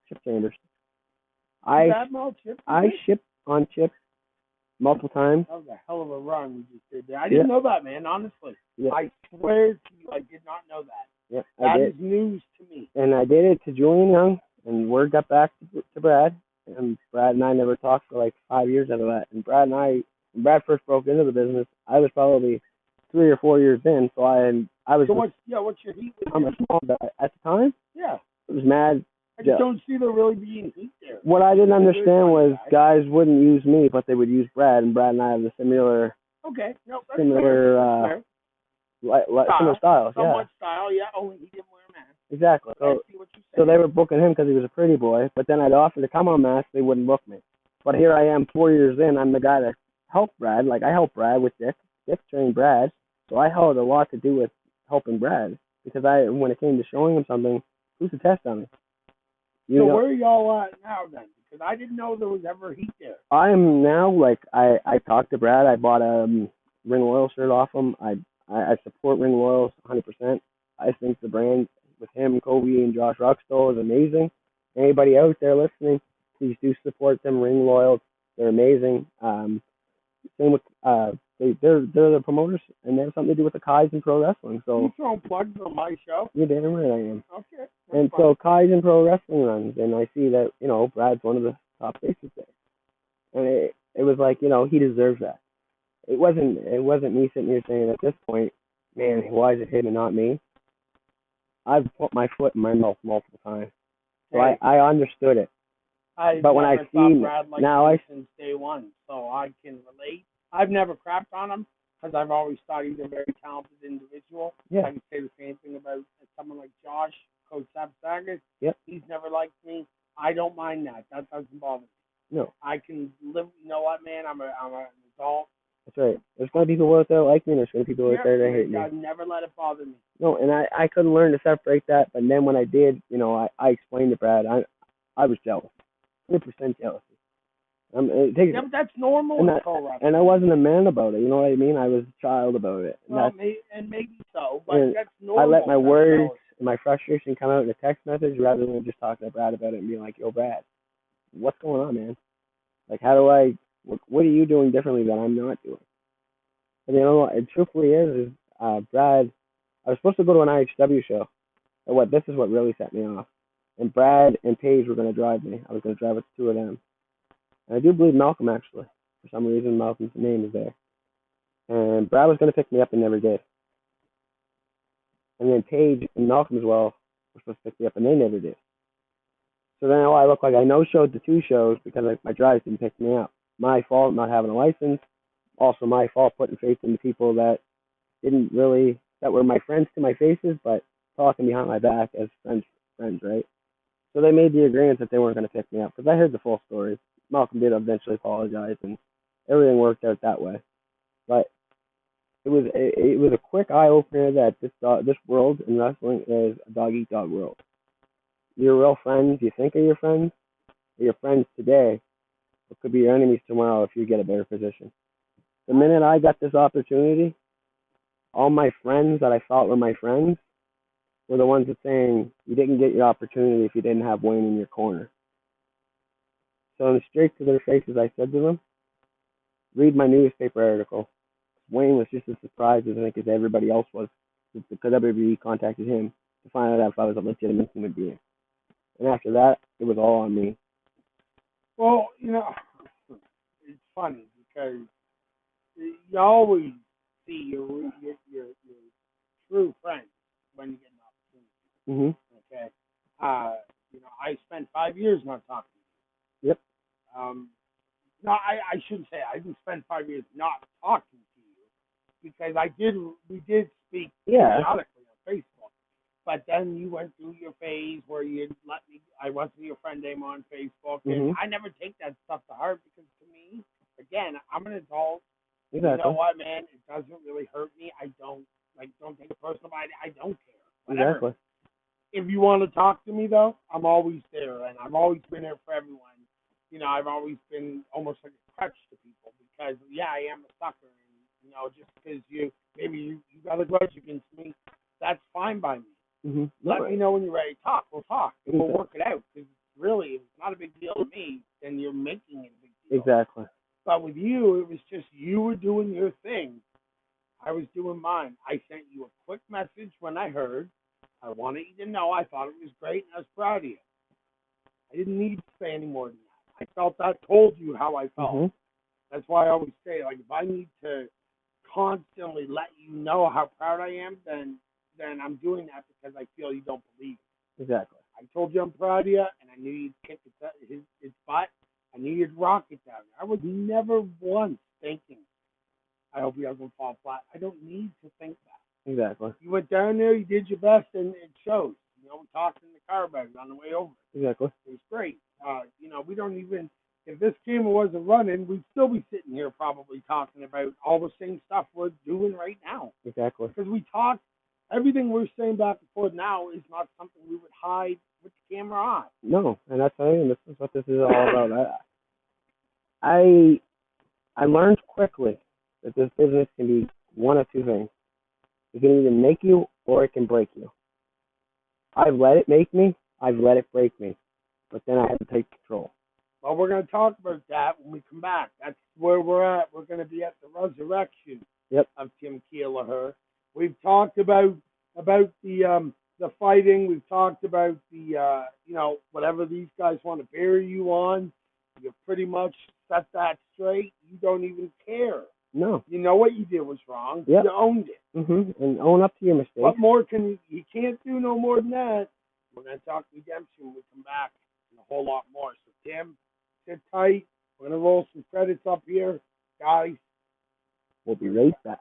Chip Chambers. I shipped on Chip multiple times. That was a hell of a run we just did there. I didn't know that, man, honestly. Yeah. I swear to you, I did not know that. Yeah, that is news to me. And I did it to Julian Young, and word got back to Brad, and Brad and I never talked for like 5 years out of that. And when Brad first broke into the business, I was probably 3 or 4 years in, so I was. So what's your heat? I'm a small guy at the time. Yeah. It was mad. I just don't see there really being heat there. What I didn't understand was guys wouldn't use me, but they would use Brad, and Brad and I have the similar. Okay. No, that's similar. Fair. Similar styles. Somewhat style, yeah. Only he didn't wear a mask. Exactly. So they were booking him because he was a pretty boy, but then I'd offer to come on mask, they wouldn't book me. But here I am 4 years in, I'm the guy that helped Brad. Like, I helped Brad with Dick. Dick trained Brad. So I held a lot to do with helping Brad. Because when it came to showing him something, who's to test on me? So where are y'all at now then? Because I didn't know there was ever heat there. I am now, like, I talked to Brad. I bought a Ring Royal shirt off him. I support Ring Royals 100%. I think the brand with him, Kobe, and Josh Rockstall is amazing. Anybody out there listening, please do support them. Ring Royals, they're amazing. Same with they're the promoters, and they have something to do with the Kaizen Pro Wrestling. So you throwing plugs on my show? You're damn right I am. Okay. And so Kaizen Pro Wrestling runs, and I see that Brad's one of the top faces there, and it was like he deserves that. It wasn't me sitting here saying at this point, man, why is it him and not me? I've put my foot in my mouth multiple times, so I understood it. But when I see Brad since day one, so I can relate. I've never crapped on him because I've always thought he's a very talented individual. Yeah. I can say the same thing about someone like Josh, Coach Sapsagas. Yep. He's never liked me. I don't mind that. That doesn't bother me. No. I can live. You know what, man? I'm an adult. That's right. There's going to be people out there like me, and there's going to be people out there that hate me. I've never let it bother me. No, and I couldn't learn to separate that, but then when I did, I explained to Brad, I was jealous. 100% jealousy. But that's normal in pro wrestling. And I wasn't a man about it, you know what I mean? I was a child about it. And maybe so, but that's normal. I let my words and my frustration come out in a text message rather than just talking to Brad about it and being like, yo, Brad, what's going on, man? Like, what are you doing differently that I'm not doing? And it truthfully is Brad, I was supposed to go to an IHW show. And this is what really set me off. And Brad and Paige were going to drive me. I was going to drive with the two of them. And I do believe Malcolm, actually. For some reason, Malcolm's name is there. And Brad was going to pick me up and never did. And then Paige and Malcolm as well were supposed to pick me up and they never did. So then I look like I no-showed the two shows because my drives didn't pick me up. My fault not having a license. Also my fault putting faith in the people that were my friends to my faces, but talking behind my back as friends, right? So they made the agreement that they weren't going to pick me up because I heard the full story. Malcolm did eventually apologize, and everything worked out that way. But it was a quick eye opener that this world in wrestling is a dog eat dog world. your real friends you think are your friends are your friends today, but could be your enemies tomorrow if you get a better position. The minute I got this opportunity, all my friends that I thought were my friends were the ones that saying you didn't get your opportunity if you didn't have Wayne in your corner. So straight to their faces, I said to them, read my newspaper article. Wayne was just as surprised as I think as everybody else was because WWE contacted him to find out if I was a legitimate human being. And after that, it was all on me. Well, it's funny because you always see your true friends when you get an Mhm. opportunity. Okay. I spent 5 years not talking to Yep. you. No, I shouldn't say I didn't spend 5 years not talking to you because we did speak Yeah. periodically on Facebook. But then you went through your phase where you let me. I wasn't your friend name on Facebook, and Mhm. I never take that stuff to heart because to me, again, I'm an adult. You know Exactly. what, man? It doesn't really hurt me. Don't take it personal. I don't care. Whatever. Exactly. If you want to talk to me though, I'm always there, and I've always been there for everyone. I've always been almost like a crutch to people because yeah, I am a sucker, and just because you got a grudge against me, that's fine by me. Mhm. Let me know when you're ready to talk. We'll talk, and we'll Exactly. work it out. Because really, if it's not a big deal to me, then you're making it a big deal. Exactly. But with you, it was just you were doing your thing. I was doing mine. I sent you a quick message when I heard. I wanted you to know I thought it was great and I was proud of you. I didn't need to say any more than that. I felt that told you how I felt. Mhm. That's why I always say, like, if I need to constantly let you know how proud I am, then I'm doing that because I feel you don't believe it. Exactly. I told you I'm proud of you, and I knew you'd kick his butt. I knew you'd rock it down. I was never once thinking, I hope he doesn't fall flat. I don't need to think that. Exactly. You went down there, you did your best, and it shows. We talked in the car about it on the way over. Exactly. It was great. We don't even, if this camera wasn't running, we'd still be sitting here probably talking about all the same stuff we're doing right now. Exactly. Because we talk, everything we're saying back and forth now is not something we would hide with the camera on. No, and that's I mean, this is what this is all about. I I learned quickly that this business can be one of two things. It can either make you or it can break you. I've let it make me. I've let it break me. But then I had to take control. Well, we're going to talk about that when we come back. That's where we're at. We're going to be at the resurrection Yep. of Tim Keleher. We've talked about the fighting. We've talked about the whatever these guys want to bury you on. You pretty much set that straight. You don't even care. No. You know what you did was wrong. Yep. You owned it. Mhm. And own up to your mistakes. What more can you can't do no more than that. We're going to talk redemption when we come back and a whole lot more. So, Tim, sit tight. We're going to roll some credits up here. Guys, We'll be right back.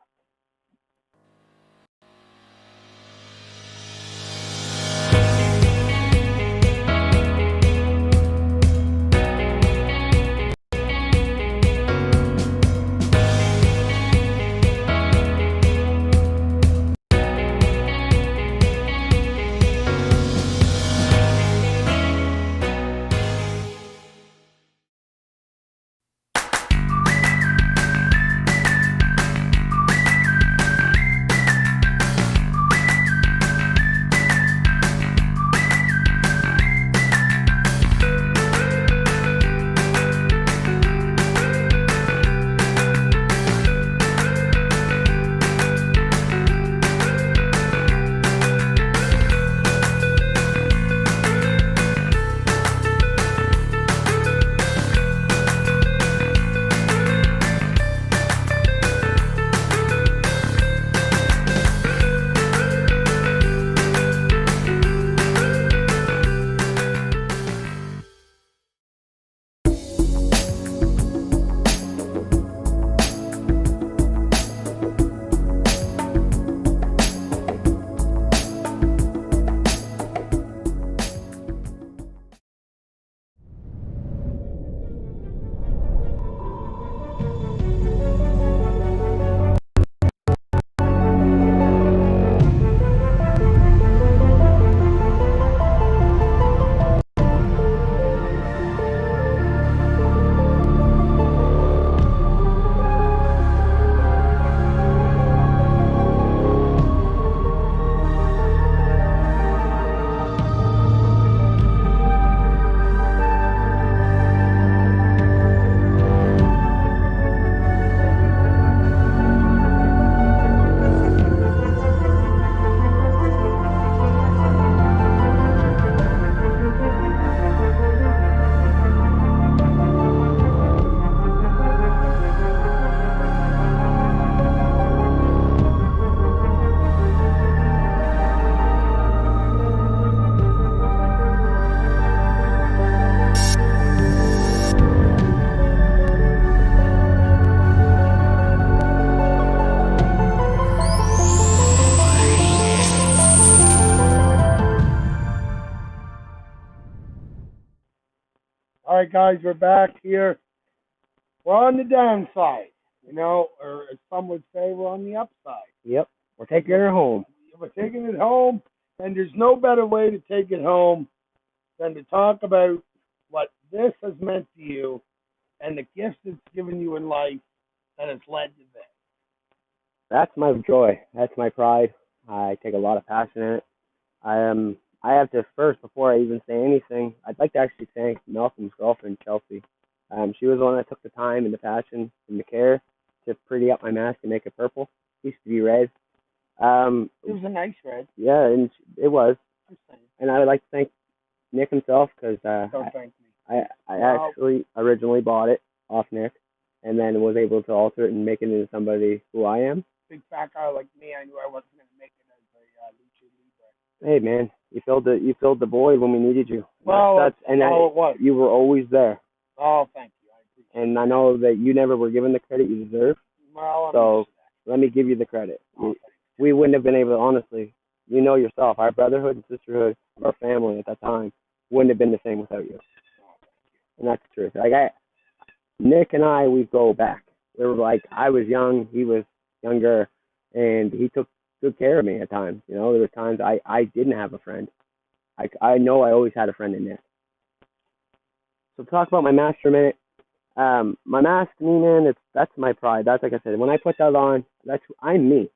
right, guys, we're back here. We're on the downside, or as some would say, we're on the upside. Yep. We're taking her home. We're taking it home, and there's no better way to take it home than to talk about what this has meant to you and the gifts it's given you in life that has led to this. That's my joy. That's my pride. I take a lot of passion in it. I have to first, before I even say anything, I'd like to actually thank Malcolm's girlfriend, Chelsea. She was the one that took the time and the passion and the care to pretty up my mask and make it purple. It used to be red. It was a nice red. Yeah, and it was. Just saying. And I would like to thank Nick himself because Don't thank me. I actually originally bought it off Nick and then was able to alter it and make it into somebody who I am. Big fat guy like me, I knew I wasn't going to make it as a lucha libre. Hey man, you filled the void when we needed you. Well, it was. You were always there. Oh, thank you. I appreciate it. And I know that you never were given the credit you deserve. Well, so let me give you the credit. Oh, we wouldn't have been able to, honestly, you know yourself, our brotherhood and sisterhood, our family at that time wouldn't have been the same without you. And that's the truth. Nick and I, we go back. We were like, I was young, he was younger, and he took good care of me at times. There were times I didn't have a friend. I know I always had a friend in Nick. So talk about my mask for a minute. My mask, to me, man, that's my pride. That's like I said, when I put that on, I'm me.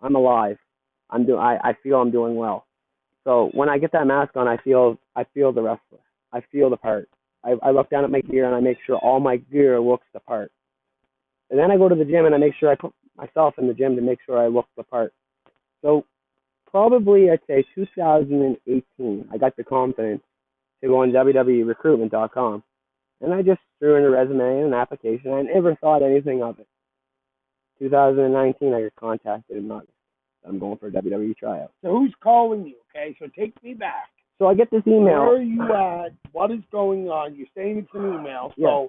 I'm alive. I feel I'm doing well. So when I get that mask on, I feel the wrestler. I feel the part. I look down at my gear and I make sure all my gear looks the part. And then I go to the gym and I make sure I put myself in the gym to make sure I look the part. So probably I'd say 2018, I got the confidence to go on www.recruitment.com. And I just threw in a resume and an application. I never thought anything of it. 2019, I got contacted in August. I'm going for a WWE tryout. So who's calling you? Okay, so take me back. So I get this email. Where are you at? What is going on? You're saying it's an email. So,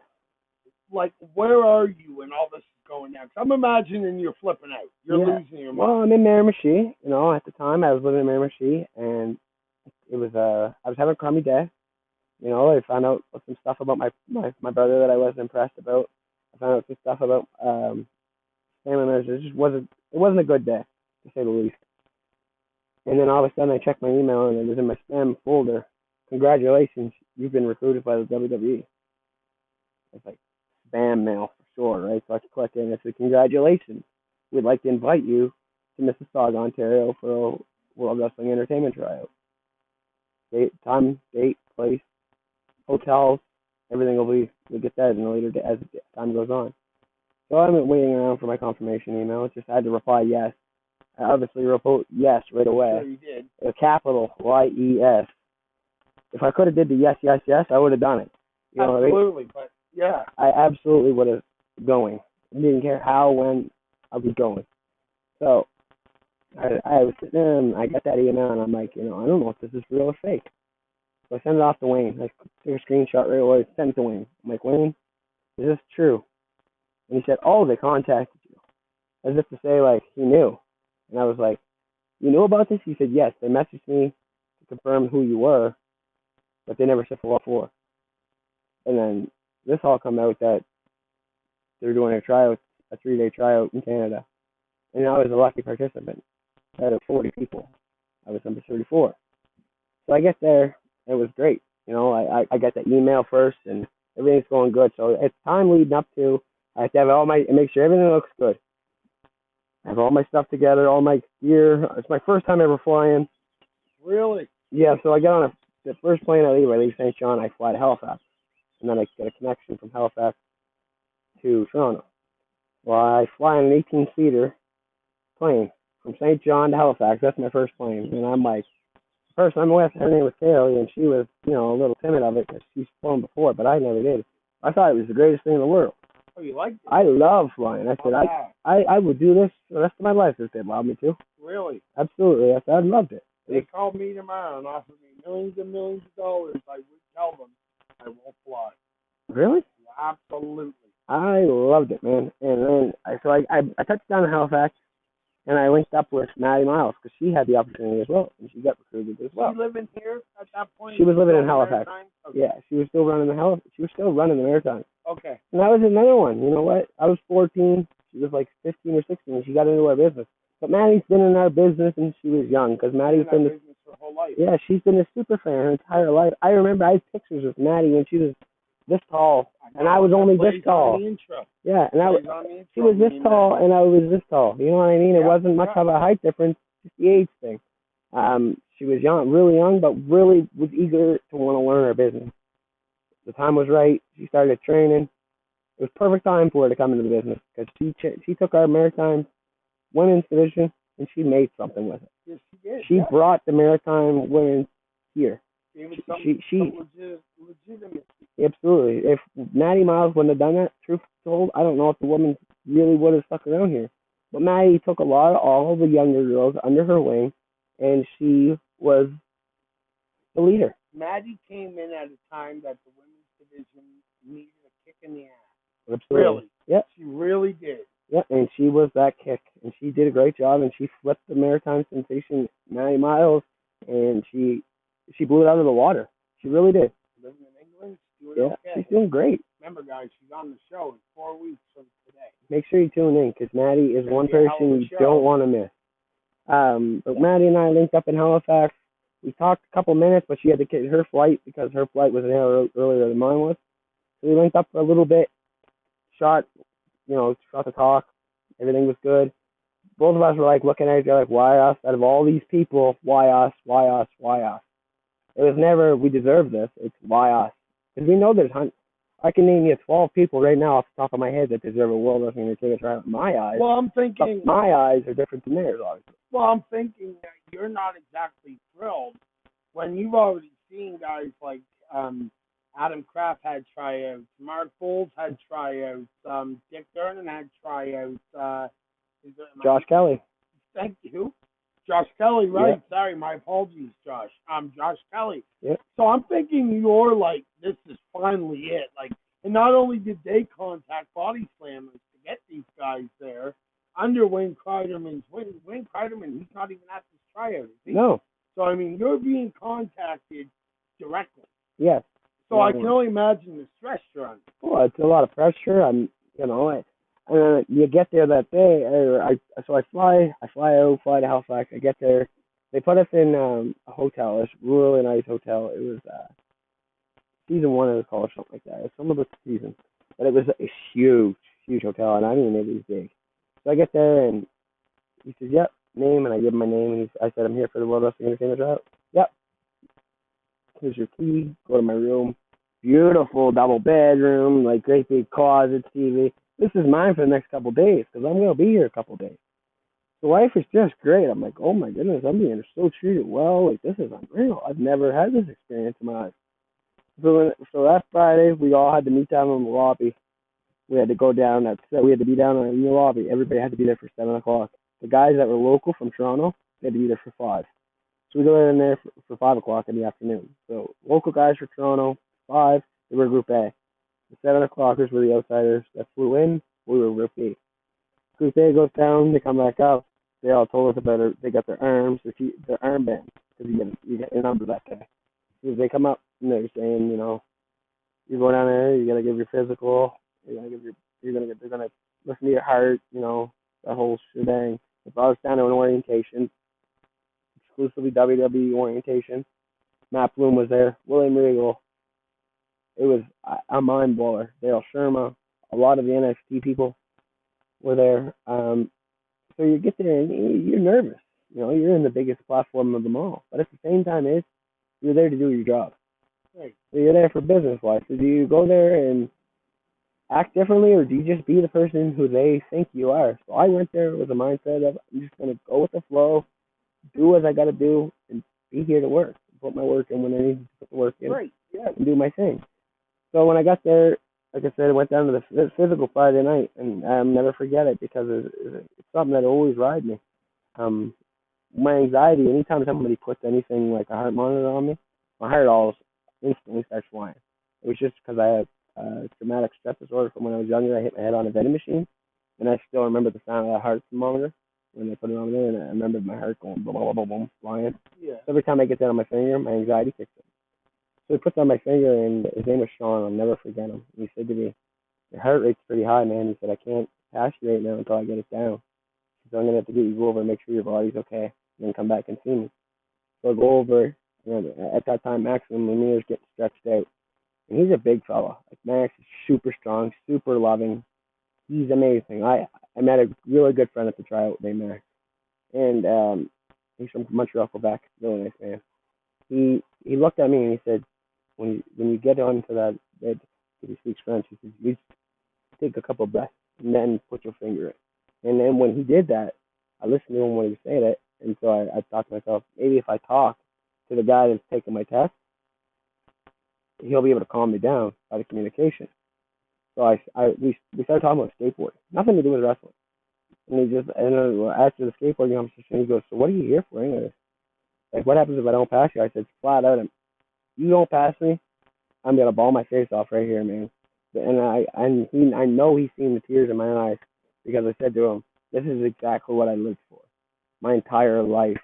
where are you when all this is going down? 'Cause I'm imagining you're flipping out. You're losing your mind. Well, I'm in Miramichi. At the time, I was living in Miramichi, and it was I was having a crummy day. I found out some stuff about my brother that I wasn't impressed about. I found out some stuff about family members. It wasn't a good day, to say the least. And then all of a sudden I checked my email and it was in my spam folder. Congratulations, you've been recruited by the WWE. It's like spam mail for sure, right? So I click in and it said, congratulations. We'd like to invite you to Mississauga, Ontario for a World Wrestling Entertainment tryout. Time, date, place, hotels, everything we'll get that in a later day as time goes on. So I've been waiting around for my confirmation email. It just had to reply yes. I obviously wrote yes right away. Sure you did. A capital YES. If I could have did the yes, I would have done it. Absolutely, but yeah. I absolutely would have going. I didn't care how, when, I was going. So I was sitting there and I got that email and I'm like, I don't know if this is real or fake. So I sent it off to Wayne. I took a screenshot right away, sent it to Wayne. I'm like, Wayne, is this true? And he said, oh, they contacted you. As if to say, like, he knew. And I was like, you knew about this? He said, yes. They messaged me to confirm who you were, but they never said for what for. And then this all come out that they're doing a 3-day tryout in Canada. And I was a lucky participant out of 40 people. I was number 34. So I get there. It was great. I got the email first, and everything's going good. So it's time leading up to, I have to have make sure everything looks good. I have all my stuff together, all my gear. It's my first time ever flying. Really? Yeah, so I get on the first plane I leave St. John, I fly to Halifax. And then I get a connection from Halifax to Toronto. Well, I fly on an 18-seater plane from St. John to Halifax. That's my first plane. And I'm like, the person I'm with, her name was Keleher, and she was, a little timid of it because she's flown before, but I never did. I thought it was the greatest thing in the world. Oh, you liked it? I love flying. I said, I would do this for the rest of my life if they allowed me to. Really? Absolutely. I said, I loved it. They called me tomorrow and offered me millions and millions of dollars. I would tell them I won't fly. Really? Absolutely. I loved it, man. And then I touched down in Halifax, and I linked up with Maddie Miles because she had the opportunity as well, and she got recruited as well. Was she living here at that point? She was living in Halifax. Okay. Yeah, she was still running the hell. She was still running the marathon. Okay. And that was another one. You know what? I was 14. She was like 15 or 16 when she got into our business. But Maddie's been in our business and she was young because Maddie's been in been our business her whole life. yeah, she's been a super fan her entire life. I remember I had pictures of Maddie when she was this tall, and I was only this tall. Yeah, and she was this tall, and I was this tall. You know what I mean? It wasn't much of a height difference, just the age thing. She was young, really young, but really was eager to want to learn her business. The time was right. She started training. It was perfect time for her to come into the business because she took our maritime women's division and she made something with it. Yes, she did. She brought the maritime women here. She legitimate. Absolutely. If Maddie Miles wouldn't have done that, truth told, I don't know if the woman really would have stuck around here. But Maddie took all the younger girls under her wing, and she was the leader. Maddie came in at a time that the women's division needed a kick in the ass. Absolutely. Really? Yeah. She really did. Yeah, and she was that kick, and she did a great job, and she flipped the maritime sensation Maddie Miles, and she blew it out of the water. She really did. Living in England, she's doing okay. She's doing great. Remember, guys, she's on the show in 4 weeks from today. Make sure you tune in, because Maddie is one person you don't want to miss. But Maddie and I linked up in Halifax. We talked a couple minutes, but she had to get her flight because her flight was an hour earlier than mine was. So we linked up for a little bit, shot the talk. Everything was good. Both of us were like looking at each other like, why us? Out of all these people, why us? Why us? Why us? It was never, we deserve this. It's why us? Because we know there's I can name you 12 people right now off the top of my head that deserve a World Wrestling Entertainment trial in my eyes. Well, I'm thinking. But my eyes are different than theirs, obviously. Well, I'm thinking that you're not exactly thrilled when you've already seen guys like Adam Kraft had tryouts, Mark Bowles had tryouts, Dick Durnan had tryouts. Josh Kelly. Thank you. Josh Kelly, right? Yep. Sorry, my apologies, Josh. Josh Kelly. Yep. So I'm thinking you're like, this is finally it. Like, and not only did they contact Body Slammers to get these guys there under Wayne Kreiderman's Wayne Kreiderman, he's not even at this tryout, is he? No. So I mean, you're being contacted directly. Yes. So I can only imagine the stress you're under. Well, it's a lot of pressure. You get there that day. I fly to Halifax. I get there. They put us in a hotel. It's a really nice hotel. It was season 1 of the call or something like that. It's some of the season, but it was a huge hotel, and I didn't even know it was big. So I get there, and he says, "Yep, name," and I give him my name, and I said, "I'm here for the World Wrestling Entertainment trial." Yep. Here's your key. Go to my room. Beautiful double bedroom, like great big closet, TV. This is mine for the next couple of days because I'm going to be here a couple of days. The life is just great. I'm like, oh my goodness, I'm being so treated well. Like, this is unreal. I've never had this experience in my life. So that Friday, we all had to meet down in the lobby. We had to go down. We had to be down in the lobby. Everybody had to be there for 7 o'clock. The guys that were local from Toronto, they had to be there for 5. So we go in there for 5 o'clock in the afternoon. So local guys for Toronto, 5, they were Group A. The 7 o'clockers were the outsiders that flew in. We were Group B. Group A goes down, they come back up. They all told us about it. They got their arms, their armbands, because you get your number that day. So they come up and they're saying, you go down there, you gotta give your physical, they're gonna listen to your heart, that whole shebang. They brought us down to an orientation, exclusively WWE orientation. Matt Bloom was there, William Regal. It was a mind blower. Dale Sherma, a lot of the NXT people were there. So you get there and you're nervous. You're in the biggest platform of them all. But at the same time, you're there to do your job. Right. So you're there for business-wise. So do you go there and act differently, or do you just be the person who they think you are? So I went there with a mindset of I'm just going to go with the flow, do what I got to do, and be here to work. Put my work in when I need to put the work in. Right. Yeah. And do my thing. So when I got there, like I said, I went down to the physical Friday night, and I'll never forget it because it's something that always rides me. My anxiety, anytime somebody puts anything like a heart monitor on me, my heart all instantly starts flying. It was just because I have traumatic stress disorder from when I was younger. I hit my head on a vending machine, and I still remember the sound of that heart thermometer when they put it on there, and I remember my heart going boom, boom, boom, boom, flying. Yeah. So every time I get that on my finger, my anxiety kicks in. So he puts on my finger, and his name was Sean. I'll never forget him. He said to me, "Your heart rate's pretty high, man." He said, "I can't pass you right now until I get it down. So I'm gonna have to get you go over and make sure your body's okay, and then come back and see me." So I go over, and at that time, Maximum Lemire's getting stretched out, and he's a big fella. Like Max is super strong, super loving. He's amazing. I met a really good friend at the tryout named Max, and he's from Montreal, Quebec. Really nice man. He looked at me and he said, when you get onto that bed, because he speaks French, he says, you take a couple of breaths and then put your finger in. And then when he did that, I listened to him when he was saying it, and so I thought to myself, maybe if I talk to the guy that's taking my test, he'll be able to calm me down by the communication. So we started talking about skateboarding, nothing to do with wrestling. And he just and after the skateboarding conversation, he goes, "So what are you here for, anyways? Like, what happens if I don't pass you?" I said flat out, "You don't pass me, I'm gonna ball my face off right here, man." I know he's seen the tears in my eyes because I said to him, "This is exactly what I lived for. My entire life,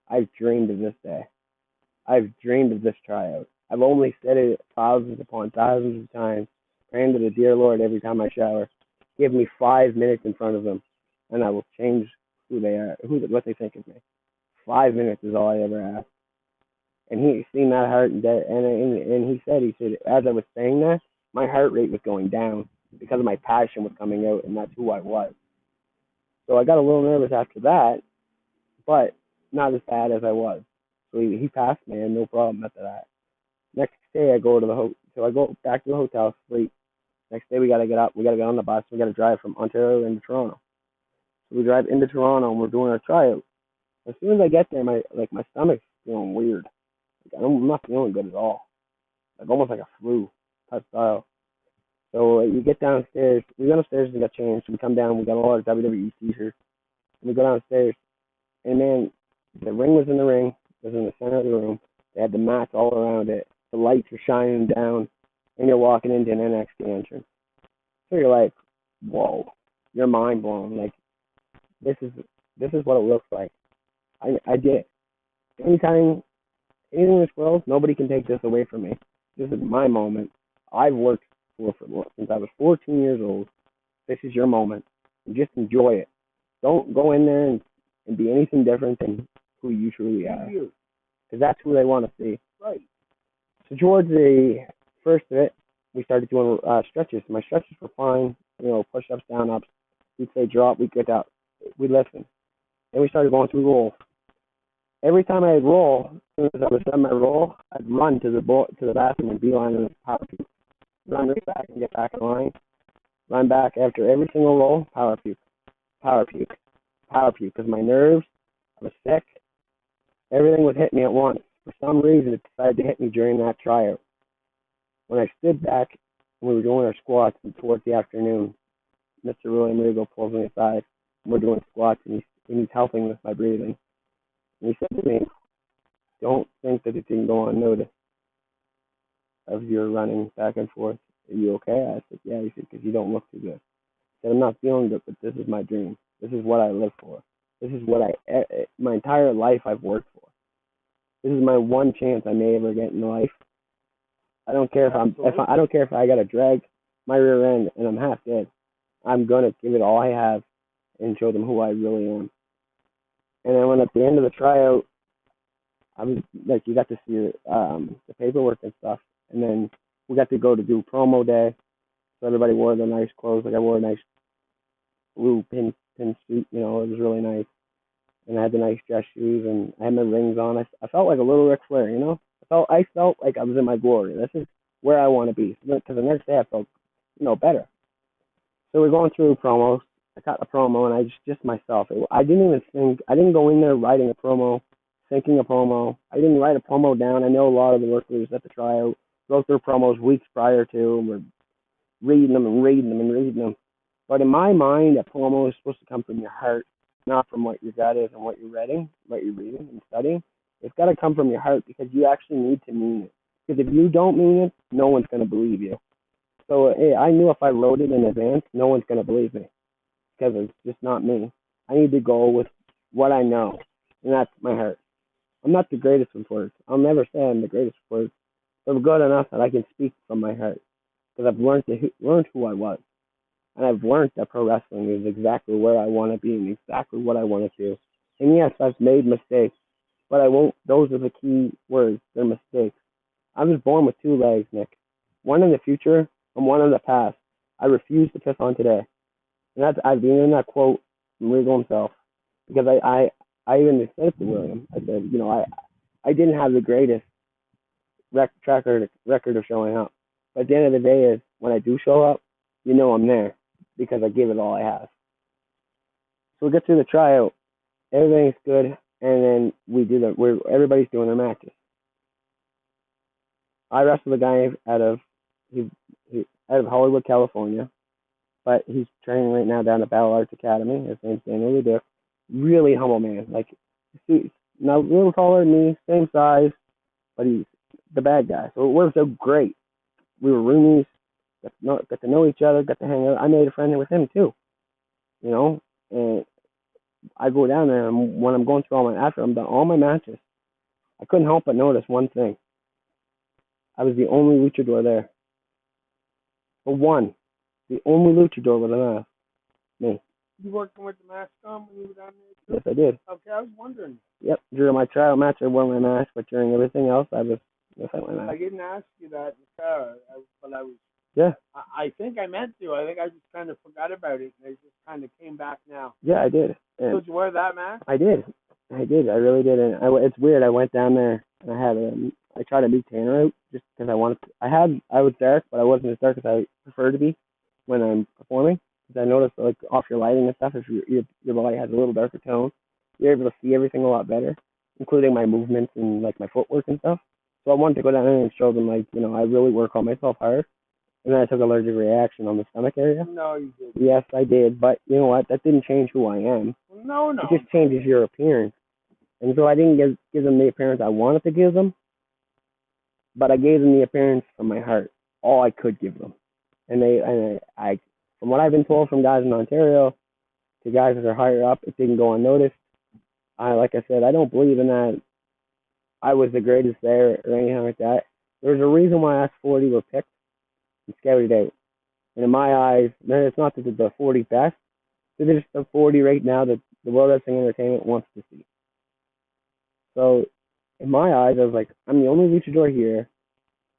I've dreamed of this day. I've dreamed of this tryout. I've only said it thousands upon thousands of times, praying to the dear Lord every time I shower. Give me 5 minutes in front of them, and I will change who they are, what they think of me. 5 minutes is all I ever ask." And he seen that heart and he said as I was saying that, my heart rate was going down because of my passion was coming out, and that's who I was. So I got a little nervous after that, but not as bad as I was. So he passed me, and no problem after that. Next day so I go back to the hotel, sleep. Next day we gotta get up, we gotta get on the bus, we gotta drive from Ontario into Toronto. So we drive into Toronto and we're doing our tryout. As soon as I get there, my stomach's feeling weird. Like, I'm not feeling good at all. Like almost like a flu type style. So you get downstairs. We go downstairs and got changed. We come down. We got all our WWE t-shirts. And we go downstairs, and man, the ring was in the ring. It was in the center of the room. They had the mats all around it. The lights were shining down, and you're walking into an NXT entrance. So you're like, whoa, you're mind blown. Like this is this is what it looks like. I did it. Anytime, anything in this world, nobody can take this away from me. This is my moment. I've worked for since I was 14 years old. This is your moment. And just enjoy it. Don't go in there and be anything different than who you truly are. Because that's who they want to see. Right. So towards the first of it, we started doing stretches. My stretches were fine. Push-ups, down-ups. We'd say drop, we'd get out. We'd listen. Then we started going through rolls. Every time I'd roll, as soon as I was done my roll, I'd run to the bathroom and beeline in the power puke. Run right back and get back in line. Run back after every single roll, power puke, power puke, power puke. Because my nerves, I was sick. Everything was hitting me at once. For some reason, it decided to hit me during that tryout. When I stood back and we were doing our squats towards the afternoon, Mr. William Regal pulls me aside. And we're doing squats, and he's helping with my breathing. And he said to me, "Don't think that it can go unnoticed of your running back and forth. Are you okay?" I said, "Yeah." He said, "Because you don't look too good." I said, "I'm not feeling good, but this is my dream. This is what I live for. This is what my entire life I've worked for. This is my one chance I may ever get in life. I don't care I don't care if I got to drag my rear end and I'm half dead. I'm gonna give it all I have and show them who I really am." And then when at the end of the tryout, I was like, you got to see the paperwork and stuff, and then we got to go to do promo day. So everybody wore their nice clothes. Like I wore a nice blue pin suit. It was really nice. And I had the nice dress shoes, and I had my rings on. I felt like a little Ric Flair. I felt like I was in my glory. This is where I want to be. Because the next day I felt, better. So we're going through promos. I got the promo, and I just myself. I didn't even think. I didn't go in there writing a promo, thinking a promo. I didn't write a promo down. I know a lot of the workers at the tryout wrote their promos weeks prior to, and were reading them and reading them and reading them. But in my mind, a promo is supposed to come from your heart, not from what your gut is and what you're reading and studying. It's got to come from your heart because you actually need to mean it. Because if you don't mean it, no one's going to believe you. So I knew if I wrote it in advance, no one's going to believe me because it's just not me. I need to go with what I know, and that's my heart. I'm not the greatest with words. I'll never say I'm the greatest with words, but good enough that I can speak from my heart because I've learned who I was, and I've learned that pro wrestling is exactly where I want to be and exactly what I want to do. And yes, I've made mistakes, but I won't. Those are the key words. They're mistakes. I was born with two legs, Nick. One in the future and one in the past. I refuse to piss on today. And that's I've been in that quote from Regal himself. Because I even said it to William. I said, I didn't have the greatest record of showing up. But at the end of the day is when I do show up, I'm there because I give it all I have. So we get through the tryout, everything's good, and then everybody's doing their matches. I wrestled a guy he, out of Hollywood, California, but he's training right now down at Battle Arts Academy. His name's Daniel Leduc. Really humble man. Like, he's not a little taller than me, same size, but he's the bad guy. So it worked out great. We were roomies, got to know each other, got to hang out. I made a friend with him too, and I go down there, and when I'm going through after I'm done all my matches, I couldn't help but notice one thing. I was the only luchador there. But one. The only luchador with a mask. Me. You working with the mask on when you were down there? Yes, I did. Okay, I was wondering. Yep. During my tryout match, I wore my mask, but during everything else, I was without my mask. I didn't ask you that in the car, but I was. Yeah. I think I meant to. I think I just kind of forgot about it, and it just kind of came back now. Yeah, I did. So did you wear that mask? I did. I really did. And it's weird. I went down there and I tried to beat Tanner out just because I was dark, but I wasn't as dark as I prefer to be when I'm performing. Because I noticed, like, off your lighting and stuff, if your light has a little darker tone, you're able to see everything a lot better, including my movements and, like, my footwork and stuff. So I wanted to go down there and show them, like, I really work on myself hard. And then I took allergic reaction on the stomach area. No, you didn't. Yes, I did. But you know what? That didn't change who I am. No. It just changes your appearance. And so I didn't give them the appearance I wanted to give them, but I gave them the appearance from my heart, all I could give them. And I, from what I've been told from guys in Ontario to guys that are higher up, it didn't go unnoticed. Like I said, I don't believe in that I was the greatest there or anything like that. There's a reason why us 40 were picked and scouted out. And in my eyes, it's not that they're the 40 best, they're just the 40 right now that the World Wrestling Entertainment wants to see. So, in my eyes, I was like, I'm the only luchador here.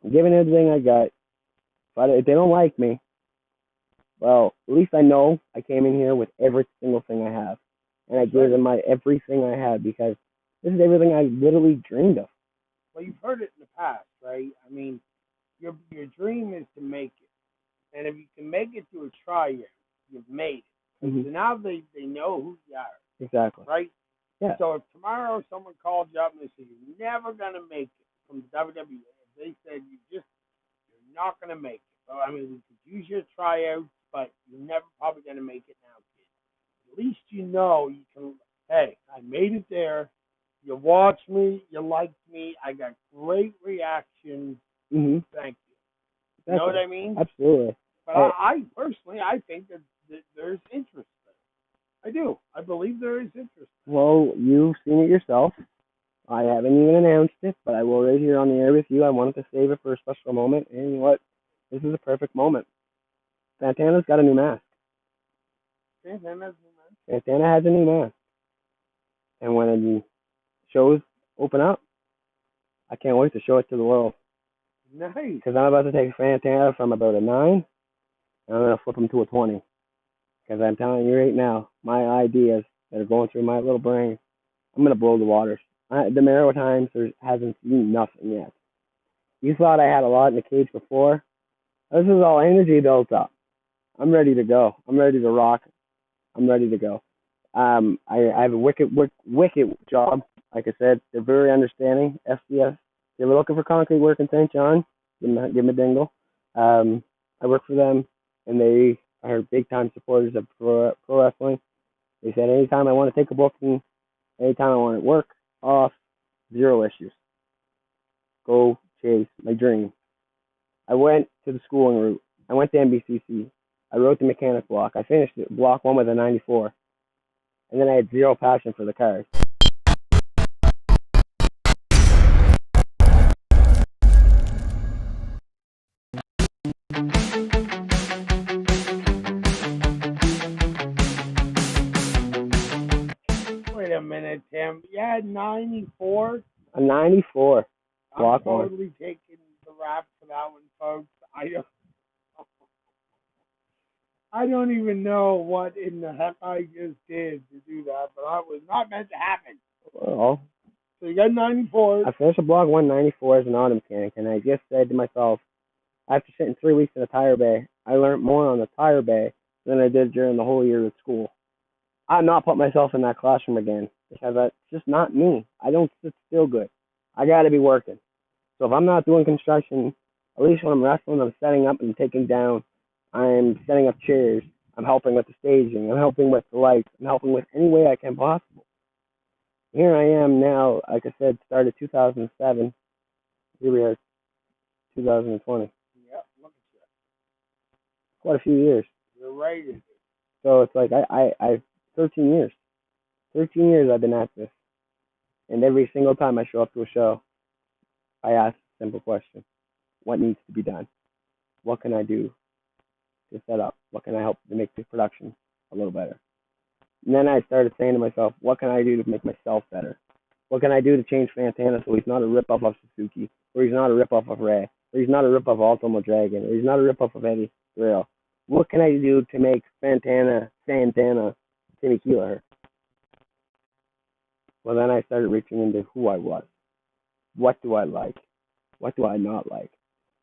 I'm giving everything I got. But if they don't like me, well, at least I know I came in here with every single thing I have. And I gave them everything I had because this is everything I literally dreamed of. Well, you've heard it in the past, right? I mean, your dream is to make it. And if you can make it to a tryout, you've made it. Mm-hmm. So now they know who you are. Exactly. Right? Yeah. So if tomorrow someone called you up and they said, you're never going to make it from the WWE, they said you're not going to make it. Well, I mean, we could use your tryouts, but you're never probably going to make it now, kid. At least you know you can, hey, I made it there. You watched me. You liked me. I got great reactions. Mm-hmm. Thank you. Exactly. You know what I mean? Absolutely. But I personally, I think that there's interest there. I do. I believe there is interest. Well, you've seen it yourself. I haven't even announced it, but I will right here on the air with you. I wanted to save it for a special moment, and you know what? This is a perfect moment. Fatana's got a new mask. Santana has a new mask. And when the shows open up, I can't wait to show it to the world. Nice. Because I'm about to take Fatana from about a 9, and I'm going to flip him to a 20. Because I'm telling you right now, my ideas that are going through my little brain, I'm going to blow the waters. The Marrow Times hasn't seen nothing yet. You thought I had a lot in the cage before. This is all energy built up. I'm ready to go. I'm ready to rock. I'm ready to go. I have a wicked job. Like I said, they're very understanding. FCS. If you're looking for concrete work in St. John, give them a dingle. I work for them, and they are big time supporters of pro wrestling. They said anytime I want to take a booking, anytime I want to work off, 0 issues. Go chase my dream. I went to the schooling route. I went to NBCC. I wrote the mechanic block. I finished block 1 with a 94. And then I had 0 passion for the cars. minute, Tim. Yeah, 94. A 94. I'm Block one. totally taking the rap for that one, folks. I don't even know what in the heck I just did to do that, but that was not meant to happen. Well, So you got 94. I finished a block 194 as an auto mechanic, and I just said to myself, after sitting 3 weeks in a tire bay, I learned more on the tire bay than I did during the whole year at school. I'm not put myself in that classroom again because that's just not me. I don't sit still good. I got to be working. So if I'm not doing construction, at least when I'm wrestling, I'm setting up and taking down. I'm setting up chairs. I'm helping with the staging. I'm helping with the lights. I'm helping with any way I can possible. Here I am now, like I said, started 2007. Here we are, 2020. Yep, look at you. Quite a few years. You're right. So it's like I 13 years. 13 years I've been at this. And every single time I show up to a show, I ask a simple question. What needs to be done? What can I do to set up? What can I help to make the production a little better? And then I started saying to myself, what can I do to make myself better? What can I do to change Fatana so he's not a ripoff of Suzuki, or he's not a ripoff of Ray, or he's not a ripoff of Ultimo Dragon, or he's not a ripoff of Eddie Guerrero? What can I do to make Santana Timmy Keleher? Well, then I started reaching into who I was. What do I like? What do I not like?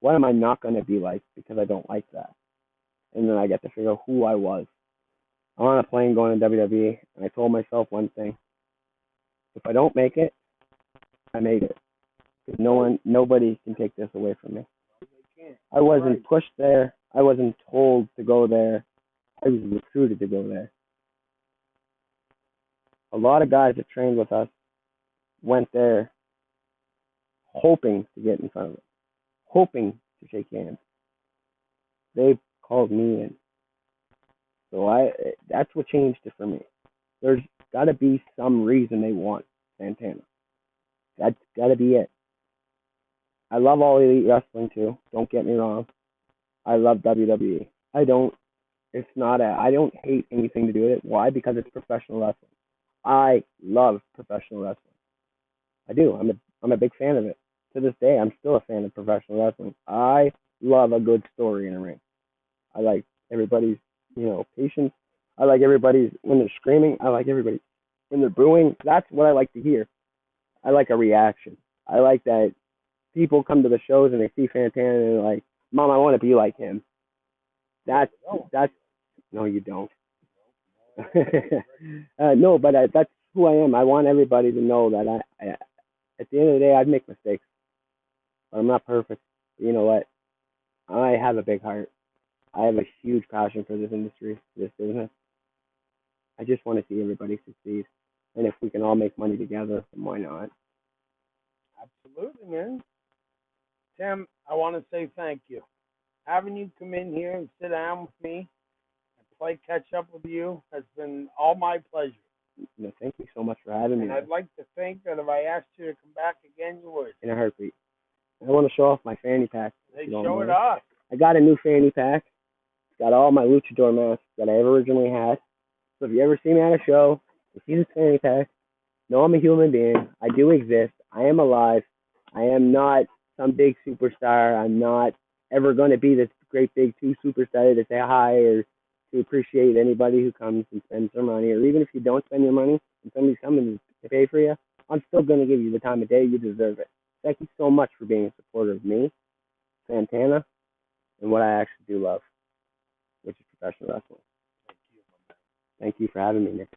What am I not going to be like because I don't like that? And then I get to figure out who I was. I'm on a plane going to WWE, and I told myself one thing. If I don't make it, I made it. Because nobody can take this away from me. I wasn't pushed there. I wasn't told to go there. I was recruited to go there. A lot of guys that trained with us went there hoping to get in front of it, hoping to shake hands. They called me in. So that's what changed it for me. There's got to be some reason they want Santana. That's got to be it. I love all elite wrestling too. Don't get me wrong. I love WWE. I don't hate anything to do with it. Why? Because it's professional wrestling. I love professional wrestling. I do. I'm a big fan of it. To this day, I'm still a fan of professional wrestling. I love a good story in a ring. I like everybody's, patience. I like everybody's when they're screaming. I like everybody when they're booing. That's what I like to hear. I like a reaction. I like that people come to the shows and they see Santana and they're like, "Mom, I want to be like him." That's no, you don't. No, but that's who I am. I want everybody to know that I at the end of the day, I'd make mistakes, but I'm not perfect. But you know what? I have a big heart. I have a huge passion for this industry, for this business. I just want to see everybody succeed. And if we can all make money together, then why not? Absolutely, man. Tim, I want to say thank you. Having you come in here and sit down with me and play catch up with you has been all my pleasure. Thank you so much for having me. And I'd like to think that if I asked you to come back again, you would. In a heartbeat. I want to show off my fanny pack. They show it off. I got a new fanny pack. It's got all my luchador masks that I ever originally had. So if you ever see me at a show, you see this fanny pack, know I'm a human being. I do exist. I am alive. I am not some big superstar. I'm not ever going to be this great big two superstar to say hi or to appreciate anybody who comes and spends their money. Or even if you don't spend your money and somebody's coming to pay for you, I'm still going to give you the time of day. You deserve it. Thank you so much for being a supporter of me, Santana, and what I actually do love, which is professional wrestling. Thank you for having me, Nick.